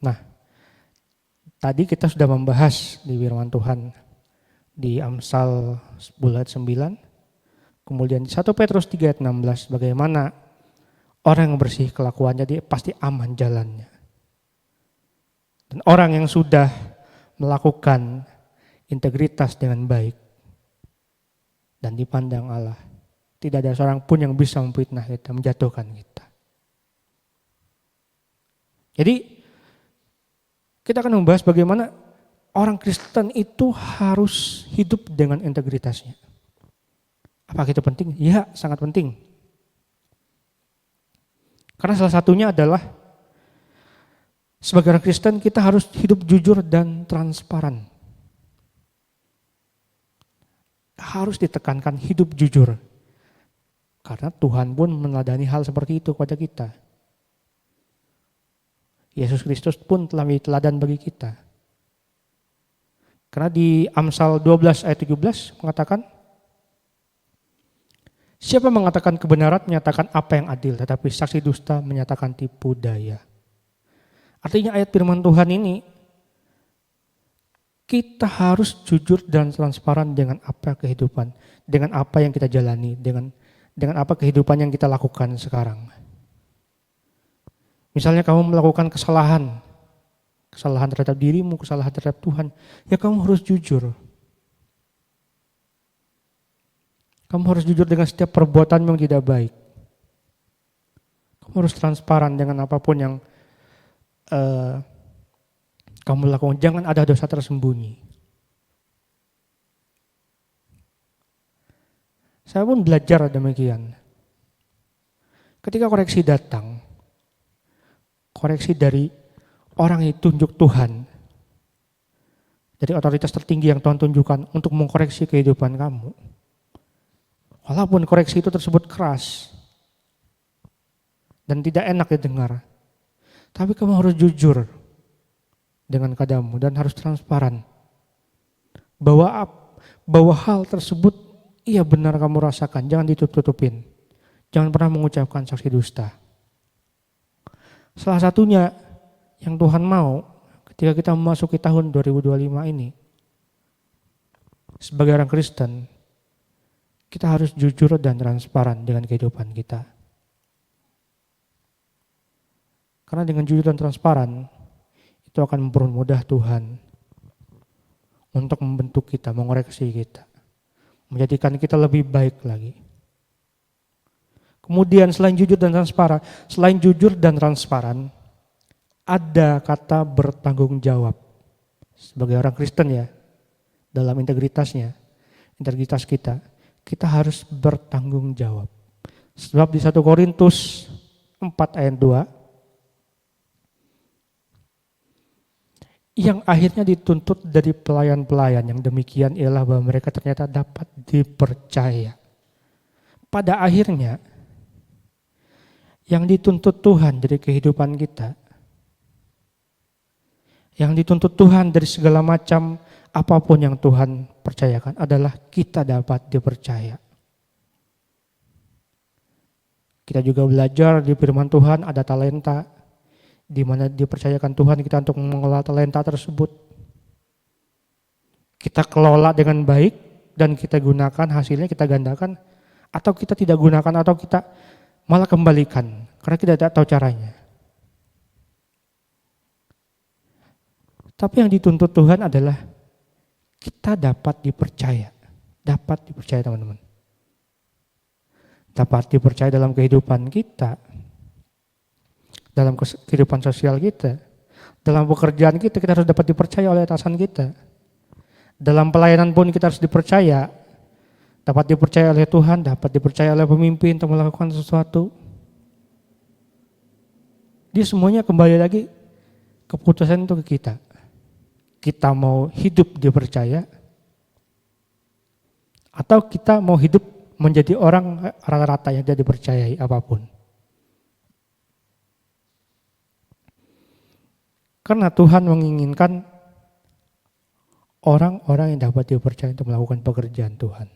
Nah, tadi kita sudah membahas di firman Tuhan di Amsal 10 ayat 9, kemudian di 1 Petrus 3 ayat 16, bagaimana orang yang bersih kelakuannya dia pasti aman jalannya. Dan orang yang sudah melakukan integritas dengan baik dan dipandang Allah, tidak ada seorang pun yang bisa memfitnah kita, menjatuhkan kita. Jadi kita akan membahas bagaimana orang Kristen itu harus hidup dengan integritasnya. Apakah itu penting? Ya, sangat penting. Karena salah satunya adalah sebagai orang Kristen kita harus hidup jujur dan transparan. Harus ditekankan hidup jujur. Karena Tuhan pun meneladani hal seperti itu kepada kita. Yesus Kristus pun telah menjadi teladan bagi kita. Karena di Amsal 12 ayat 17 mengatakan, siapa mengatakan kebenaran menyatakan apa yang adil, tetapi saksi dusta menyatakan tipu daya. Artinya ayat firman Tuhan ini, kita harus jujur dan transparan dengan apa kehidupan, dengan apa yang kita jalani, dengan apa kehidupan yang kita lakukan sekarang. Misalnya kamu melakukan kesalahan terhadap dirimu, kesalahan terhadap Tuhan, ya kamu harus jujur. Kamu harus jujur dengan setiap perbuatan yang tidak baik. Kamu harus transparan dengan apapun yang kamu lakukan. Jangan ada dosa tersembunyi. Saya pun belajar demikian. Ketika koreksi datang, koreksi dari orang yang tunjuk Tuhan, dari otoritas tertinggi yang Tuhan tunjukkan untuk mengkoreksi kehidupan kamu. Walaupun koreksi itu tersebut keras dan tidak enak didengar, tapi kamu harus jujur dengan keadaanmu dan harus transparan bahwa hal tersebut iya benar kamu rasakan, jangan ditutup-tutupin. Jangan pernah mengucapkan saksi dusta. Salah satunya yang Tuhan mau ketika kita memasuki tahun 2025 ini, sebagai orang Kristen, kita harus jujur dan transparan dengan kehidupan kita. Karena dengan jujur dan transparan, itu akan mempermudah Tuhan untuk membentuk kita, mengoreksi kita, menjadikan kita lebih baik lagi. Kemudian selain jujur dan transparan, ada kata bertanggung jawab. Sebagai orang Kristen ya, dalam integritas kita harus bertanggung jawab. Sebab di 1 Korintus 4 ayat 2, yang akhirnya dituntut dari pelayan-pelayan yang demikian ialah bahwa mereka ternyata dapat dipercaya. Pada akhirnya, yang dituntut Tuhan dari kehidupan kita, yang dituntut Tuhan dari segala macam apapun yang Tuhan percayakan adalah kita dapat dipercaya. Kita juga belajar di firman Tuhan ada talenta, di mana dipercayakan Tuhan kita untuk mengelola talenta tersebut. Kita kelola dengan baik dan kita gunakan, hasilnya kita gandakan, atau kita tidak gunakan, atau kita malah kembalikan karena kita tidak tahu caranya. Tapi yang dituntut Tuhan adalah kita dapat dipercaya teman-teman. Dapat dipercaya dalam kehidupan kita, dalam kehidupan sosial kita, dalam pekerjaan kita harus dapat dipercaya oleh atasan kita. Dalam pelayanan pun kita harus dipercaya, dapat dipercaya oleh Tuhan, dapat dipercaya oleh pemimpin untuk melakukan sesuatu. Dia semuanya kembali lagi keputusan itu ke kita. Kita mau hidup dipercaya, atau kita mau hidup menjadi orang rata-rata yang tidak dipercayai apapun. Karena Tuhan menginginkan orang-orang yang dapat dipercaya untuk melakukan pekerjaan Tuhan.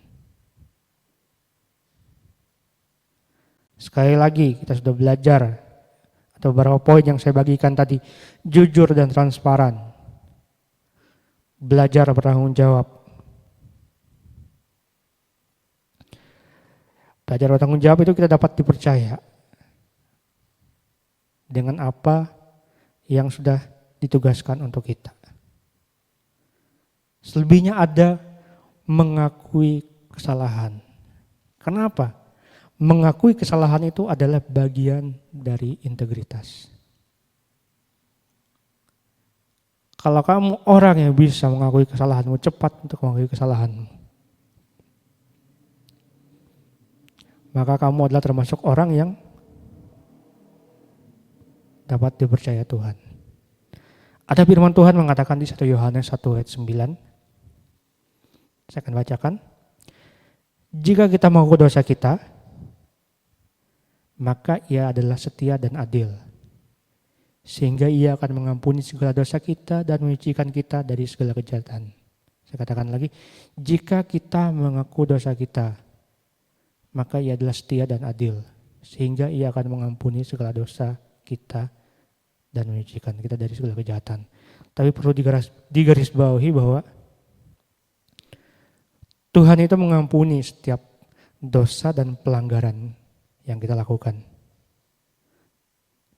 Sekali lagi kita sudah belajar, atau beberapa poin yang saya bagikan tadi, jujur dan transparan, belajar bertanggung jawab. Belajar bertanggung jawab itu kita dapat dipercaya dengan apa yang sudah ditugaskan untuk kita. Selebihnya ada mengakui kesalahan. Kenapa? Mengakui kesalahan itu adalah bagian dari integritas. Kalau kamu orang yang bisa mengakui kesalahanmu, cepat untuk mengakui kesalahanmu, maka kamu adalah termasuk orang yang dapat dipercaya Tuhan. Ada firman Tuhan mengatakan di 1 Yohanes 1 ayat 9. Saya akan bacakan. Jika kita mengaku dosa kita, maka Ia adalah setia dan adil, sehingga Ia akan mengampuni segala dosa kita dan menyucikan kita dari segala kejahatan. Saya katakan lagi, jika kita mengaku dosa kita, maka Ia adalah setia dan adil, sehingga Ia akan mengampuni segala dosa kita dan menyucikan kita dari segala kejahatan. Tapi perlu digarisbawahi bahwa Tuhan itu mengampuni setiap dosa dan pelanggaran yang kita lakukan.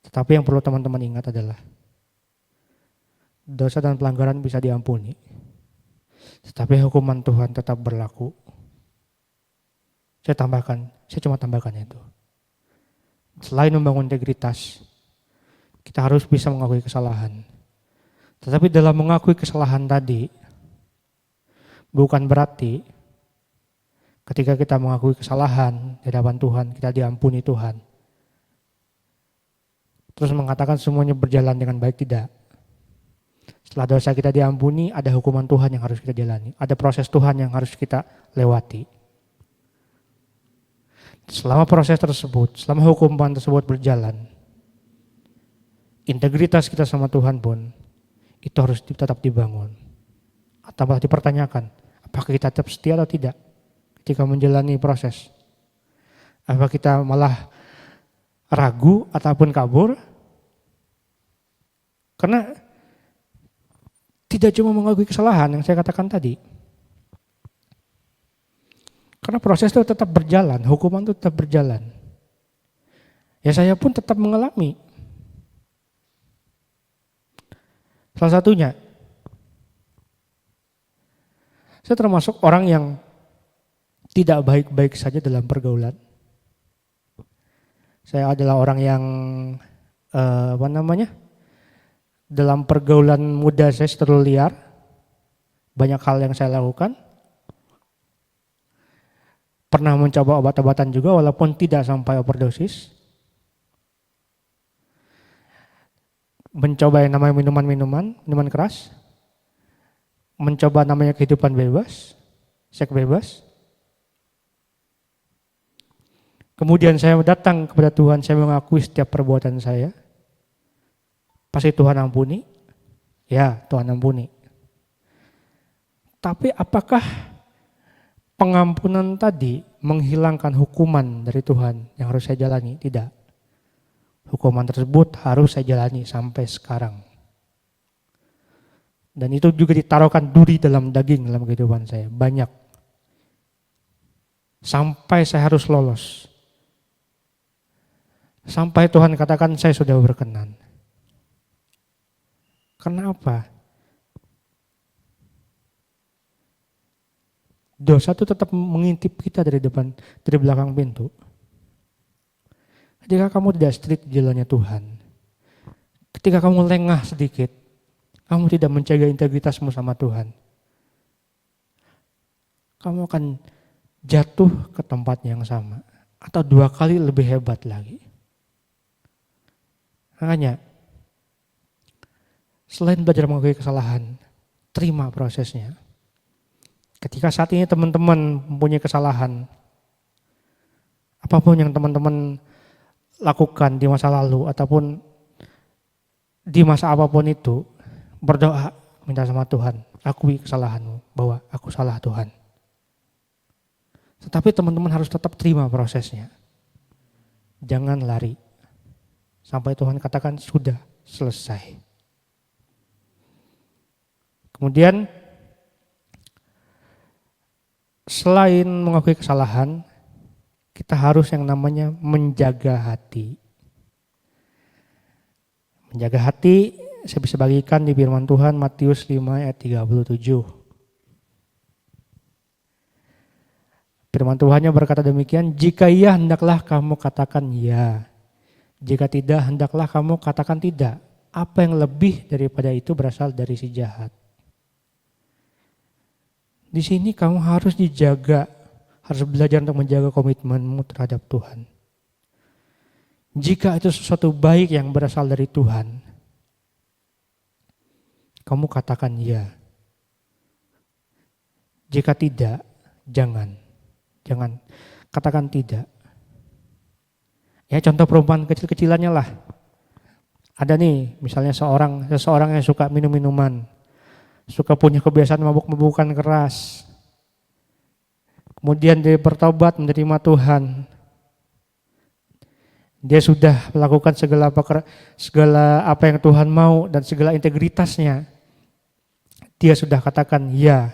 Tetapi yang perlu teman-teman ingat adalah dosa dan pelanggaran bisa diampuni, tetapi hukuman Tuhan tetap berlaku. Saya cuma tambahkan itu. Selain membangun integritas, kita harus bisa mengakui kesalahan. Tetapi dalam mengakui kesalahan tadi, bukan berarti Ketika kita mengakui kesalahan di hadapan Tuhan, kita diampuni Tuhan. Terus mengatakan semuanya berjalan dengan baik, tidak. Setelah dosa kita diampuni, ada hukuman Tuhan yang harus kita jalani. Ada proses Tuhan yang harus kita lewati. Selama proses tersebut, selama hukuman tersebut berjalan, integritas kita sama Tuhan pun, itu harus tetap dibangun. Atau malah dipertanyakan, apakah kita tetap setia atau tidak ketika menjalani proses. Apakah kita malah ragu ataupun kabur? Karena tidak cuma mengakui kesalahan yang saya katakan tadi. Karena proses itu tetap berjalan, hukuman itu tetap berjalan. Ya saya pun tetap mengalami. Salah satunya, saya termasuk orang yang tidak baik-baik saja dalam pergaulan. Saya adalah orang yang dalam pergaulan muda saya terlalu liar. Banyak hal yang saya lakukan. Pernah mencoba obat-obatan juga walaupun tidak sampai overdosis. Mencoba yang namanya minuman keras. Mencoba namanya kehidupan bebas, seks bebas. Kemudian saya datang kepada Tuhan, saya mengakui setiap perbuatan saya. Pasti Tuhan ampuni? Ya, Tuhan ampuni. Tapi apakah pengampunan tadi menghilangkan hukuman dari Tuhan yang harus saya jalani? Tidak. Hukuman tersebut harus saya jalani sampai sekarang. Dan itu juga ditaruhkan duri dalam daging dalam kehidupan saya, banyak. Sampai saya harus lolos. Sampai Tuhan katakan saya sudah berkenan. Kenapa? Dosa itu tetap mengintip kita dari belakang pintu. Ketika kamu tidak strict jalannya Tuhan, ketika kamu lengah sedikit, kamu tidak menjaga integritasmu sama Tuhan, kamu akan jatuh ke tempat yang sama atau 2 kali lebih hebat lagi. Makanya, selain belajar mengakui kesalahan, terima prosesnya. Ketika saat ini teman-teman mempunyai kesalahan, apapun yang teman-teman lakukan di masa lalu ataupun di masa apapun itu, berdoa, minta sama Tuhan, akui kesalahanmu, bahwa aku salah Tuhan. Tetapi teman-teman harus tetap terima prosesnya. Jangan lari. Sampai Tuhan katakan sudah selesai. Kemudian selain mengakui kesalahan, kita harus yang namanya menjaga hati. Menjaga hati saya bisa bagikan di firman Tuhan Matius 5 ayat 37. Firman Tuhannya berkata demikian, jika iya hendaklah kamu katakan ya. Jika tidak, hendaklah kamu katakan tidak. Apa yang lebih daripada itu berasal dari si jahat. Di sini kamu harus dijaga, harus belajar untuk menjaga komitmenmu terhadap Tuhan. Jika itu sesuatu baik yang berasal dari Tuhan, kamu katakan ya. Jika tidak, jangan katakan tidak. Ya contoh perumpamaan kecil-kecilannya lah. Ada nih misalnya seseorang yang suka minum-minuman, suka punya kebiasaan mabuk-mabukan keras. Kemudian dia bertobat menerima Tuhan. Dia sudah melakukan segala apa yang Tuhan mau dan segala integritasnya. Dia sudah katakan ya.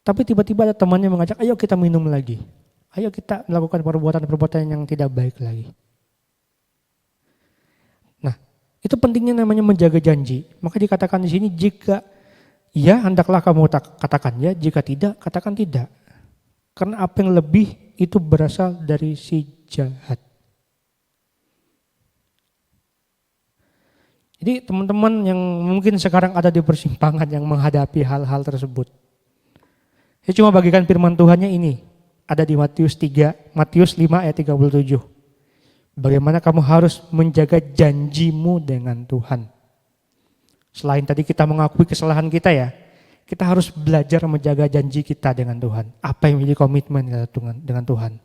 Tapi tiba-tiba ada temannya mengajak, ayo kita minum lagi. Ayo kita melakukan perbuatan-perbuatan yang tidak baik lagi. Nah, itu pentingnya namanya menjaga janji. Maka dikatakan di sini, jika ya hendaklah kamu katakan ya, jika tidak katakan tidak. Karena apa yang lebih itu berasal dari si jahat. Jadi teman-teman yang mungkin sekarang ada di persimpangan yang menghadapi hal-hal tersebut. Saya cuma bagikan firman Tuhannya ini. ada di Matius 5 ayat 37. Bagaimana kamu harus menjaga janjimu dengan Tuhan. Selain tadi kita mengakui kesalahan kita ya, kita harus belajar menjaga janji kita dengan Tuhan. Apa yang menjadi komitmen kita dengan Tuhan.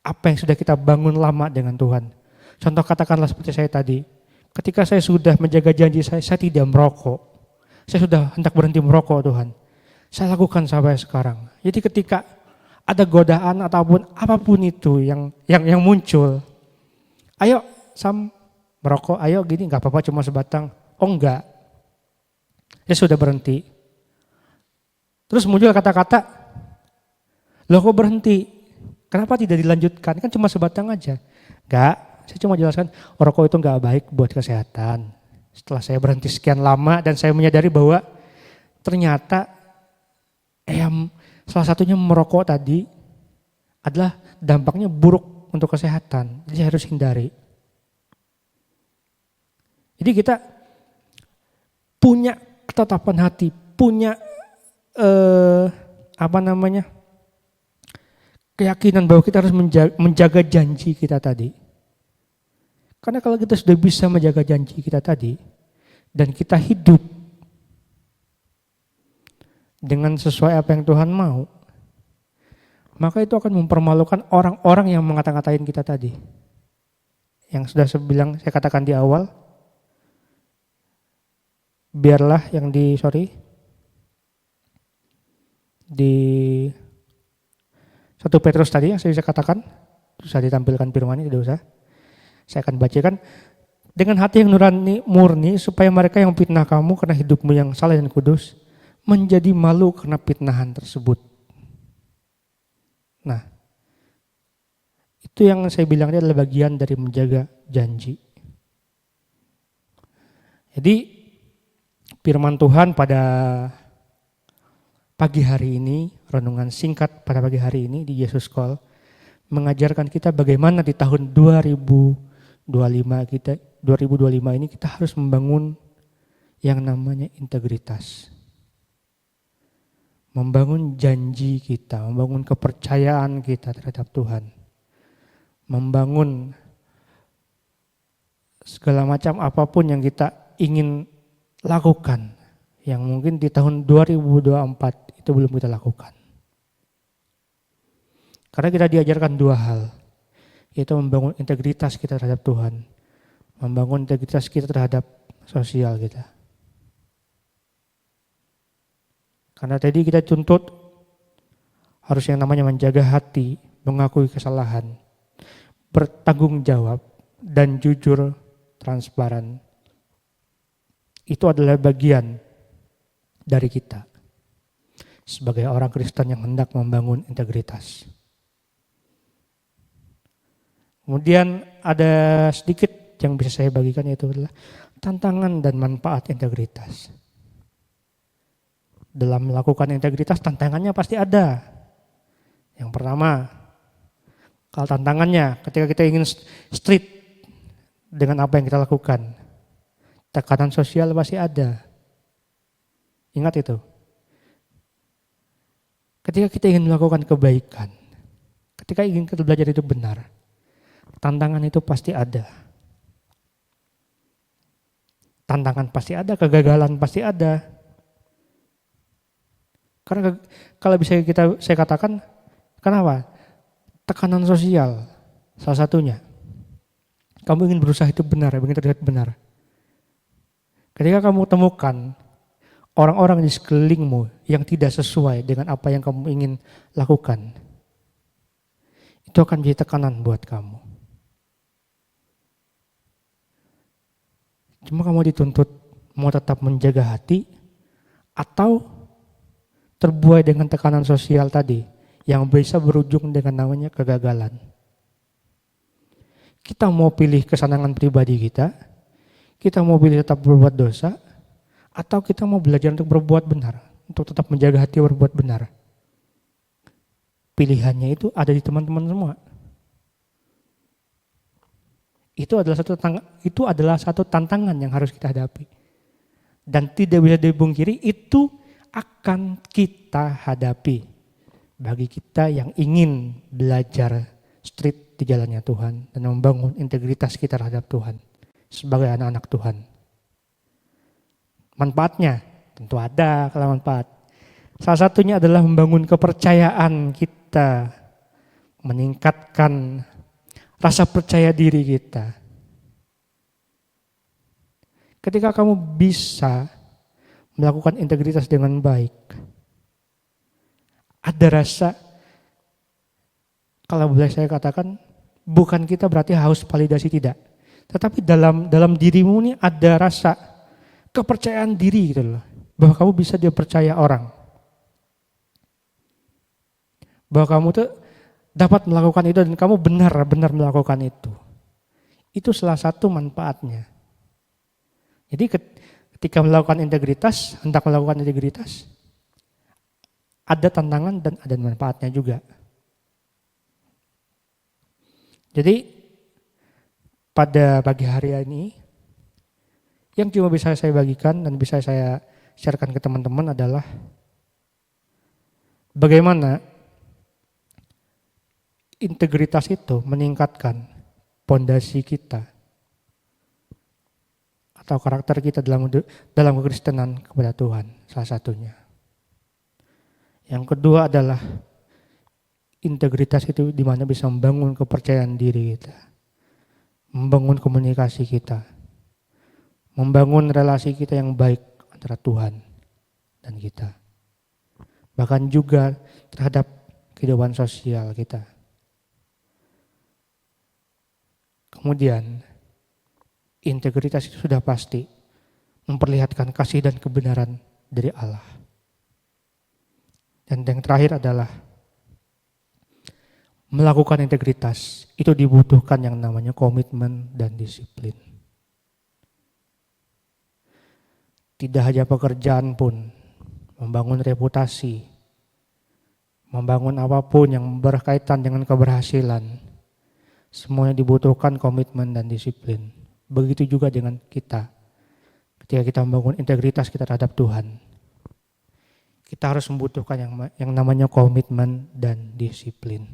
Apa yang sudah kita bangun lama dengan Tuhan. Contoh katakanlah seperti saya tadi. Ketika saya sudah menjaga janji saya tidak merokok. Saya sudah hendak berhenti merokok Tuhan. Saya lakukan sampai sekarang. Jadi ketika ada godaan ataupun apapun itu yang muncul. Ayo Sam merokok, ayo gini gak apa-apa cuma sebatang. Oh enggak. Ya sudah berhenti. Terus muncul kata-kata, loh kok berhenti? Kenapa tidak dilanjutkan? Kan cuma sebatang aja. Enggak, saya cuma jelaskan rokok itu enggak baik buat kesehatan. Setelah saya berhenti sekian lama dan saya menyadari bahwa ternyata salah satunya merokok tadi adalah dampaknya buruk untuk kesehatan. Jadi harus hindari. Jadi kita punya ketetapan hati, punya keyakinan bahwa kita harus menjaga janji kita tadi. Karena kalau kita sudah bisa menjaga janji kita tadi dan kita hidup dengan sesuai apa yang Tuhan mau, maka itu akan mempermalukan orang-orang yang mengata-ngatain kita tadi. Yang sudah saya katakan di awal, biarlah yang di 1 Petrus tadi yang saya bisa katakan, susah ditampilkan firman-Nya, tidak usah. Saya akan bacakan, dengan hati yang murni supaya mereka yang fitnah kamu karena hidupmu yang saleh dan kudus menjadi malu karena fitnahan tersebut. Nah, itu yang saya bilang ini adalah bagian dari menjaga janji. Jadi firman Tuhan pada pagi hari ini, renungan singkat pada pagi hari ini di Yesus Call, mengajarkan kita bagaimana di tahun 2025 ini kita harus membangun yang namanya integritas. Membangun janji kita, membangun kepercayaan kita terhadap Tuhan. Membangun segala macam apapun yang kita ingin lakukan, yang mungkin di tahun 2024 itu belum kita lakukan. Karena kita diajarkan dua hal, yaitu membangun integritas kita terhadap Tuhan, membangun integritas kita terhadap sosial kita. Karena tadi kita tuntut harus yang namanya menjaga hati, mengakui kesalahan, bertanggung jawab, dan jujur, transparan. Itu adalah bagian dari kita sebagai orang Kristen yang hendak membangun integritas. Kemudian ada sedikit yang bisa saya bagikan, yaitu adalah tantangan dan manfaat integritas. Dalam melakukan integritas tantangannya pasti ada. Yang pertama, kalau tantangannya ketika kita ingin strict dengan apa yang kita lakukan, tekanan sosial pasti ada. Ingat itu. Ketika kita ingin melakukan kebaikan, ketika ingin kita belajar itu benar, tantangan itu pasti ada. Tantangan pasti ada, kegagalan pasti ada. Karena kalau bisa saya katakan, kenapa? Tekanan sosial salah satunya. Kamu ingin berusaha itu benar, ingin terlihat benar. Ketika kamu temukan orang-orang di sekelilingmu yang tidak sesuai dengan apa yang kamu ingin lakukan, itu akan menjadi tekanan buat kamu. Cuma kamu dituntut mau tetap menjaga hati atau terbuai dengan tekanan sosial tadi yang bisa berujung dengan namanya kegagalan. Kita mau pilih kesenangan pribadi kita mau pilih tetap berbuat dosa, atau kita mau belajar untuk berbuat benar, untuk tetap menjaga hati berbuat benar. Pilihannya itu ada di teman-teman semua. Itu adalah satu tantangan yang harus kita hadapi. Dan tidak bisa dipungkiri itu akan kita hadapi. bagi kita yang ingin belajar street di jalannya Tuhan dan membangun integritas kita terhadap Tuhan sebagai anak-anak Tuhan. Manfaatnya tentu ada kalau manfaat. Salah satunya adalah membangun kepercayaan kita, meningkatkan rasa percaya diri kita. Ketika kamu bisa melakukan integritas dengan baik, ada rasa, kalau boleh saya katakan, bukan kita berarti haus validasi, tidak. Tetapi dalam dirimu ini ada rasa kepercayaan diri gitu loh. Bahwa kamu bisa dipercaya orang. Bahwa kamu tuh dapat melakukan itu dan kamu benar-benar melakukan itu. Itu salah satu manfaatnya. Jadi ketika melakukan integritas, hendak melakukan integritas, ada tantangan dan ada manfaatnya juga. Jadi pada pagi hari ini yang cuma bisa saya bagikan dan bisa saya sharekan ke teman-teman adalah bagaimana integritas itu meningkatkan pondasi kita atau karakter kita dalam kekristenan kepada Tuhan, salah satunya. Yang kedua adalah integritas itu di mana bisa membangun kepercayaan diri kita, membangun komunikasi kita, membangun relasi kita yang baik antara Tuhan dan kita. Bahkan juga terhadap kehidupan sosial kita. Kemudian integritas itu sudah pasti memperlihatkan kasih dan kebenaran dari Allah. Dan yang terakhir adalah melakukan integritas itu dibutuhkan yang namanya komitmen dan disiplin. Tidak hanya pekerjaan pun, membangun reputasi, membangun apapun yang berkaitan dengan keberhasilan, semuanya dibutuhkan komitmen dan disiplin. Begitu juga dengan kita. Ketika kita membangun integritas kita terhadap Tuhan, kita harus membutuhkan yang namanya komitmen dan disiplin.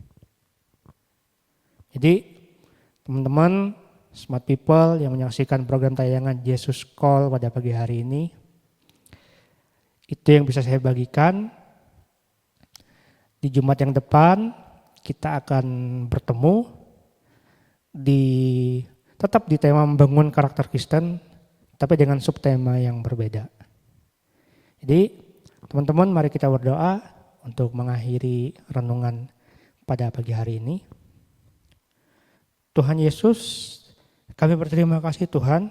Jadi teman-teman Smart People yang menyaksikan program tayangan Jesus Call pada pagi hari ini, itu yang bisa saya bagikan. Di Jumat yang depan kita akan bertemu tetap di tema membangun karakter Kristen, tapi dengan subtema yang berbeda. Jadi teman-teman mari kita berdoa untuk mengakhiri renungan pada pagi hari ini. Tuhan Yesus, kami berterima kasih Tuhan,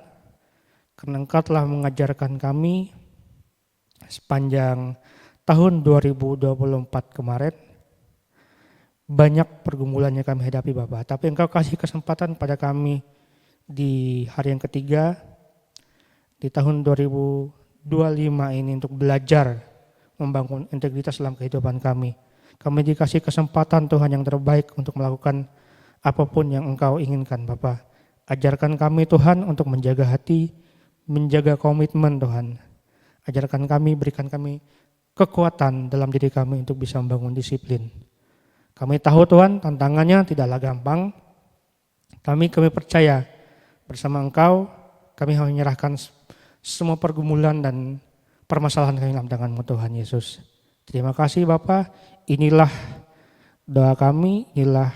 karena Engkau telah mengajarkan kami sepanjang tahun 2024 kemarin, banyak pergumulan yang kami hadapi Bapak. Tapi Engkau kasih kesempatan pada kami di hari yang ketiga, di tahun 2025 ini untuk belajar membangun integritas dalam kehidupan kami. Kami dikasih kesempatan Tuhan yang terbaik untuk melakukan apapun yang Engkau inginkan Bapak. Ajarkan kami Tuhan untuk menjaga hati, menjaga komitmen Tuhan. Ajarkan kami, berikan kami kekuatan dalam diri kami untuk bisa membangun disiplin. Kami tahu Tuhan tantangannya tidaklah gampang. Kami percaya bersama Engkau kami menyerahkan semua pergumulan dan permasalahan kami dalam tangan-Mu Tuhan Yesus. Terima kasih Bapa. Inilah doa kami, inilah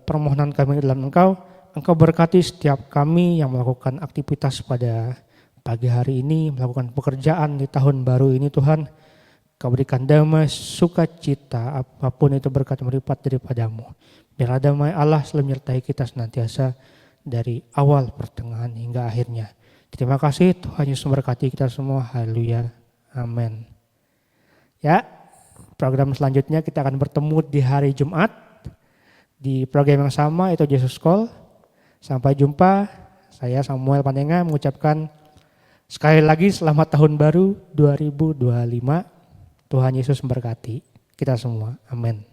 permohonan kami dalam Engkau. Engkau berkati setiap kami yang melakukan aktivitas pada pagi hari ini, melakukan pekerjaan di tahun baru ini Tuhan. Kau berikan damai, sukacita, apapun itu berkat melipat daripada-Mu. Biar damai Allah selalu menyertai kita senantiasa dari awal, pertengahan hingga akhirnya. Terima kasih Tuhan Yesus memberkati kita semua. Haleluya. Amin. Ya, program selanjutnya kita akan bertemu di hari Jumat di program yang sama, itu Jesus Call. Sampai jumpa. Saya Samuel Panenga mengucapkan sekali lagi selamat tahun baru 2025. Tuhan Yesus memberkati kita semua. Amin.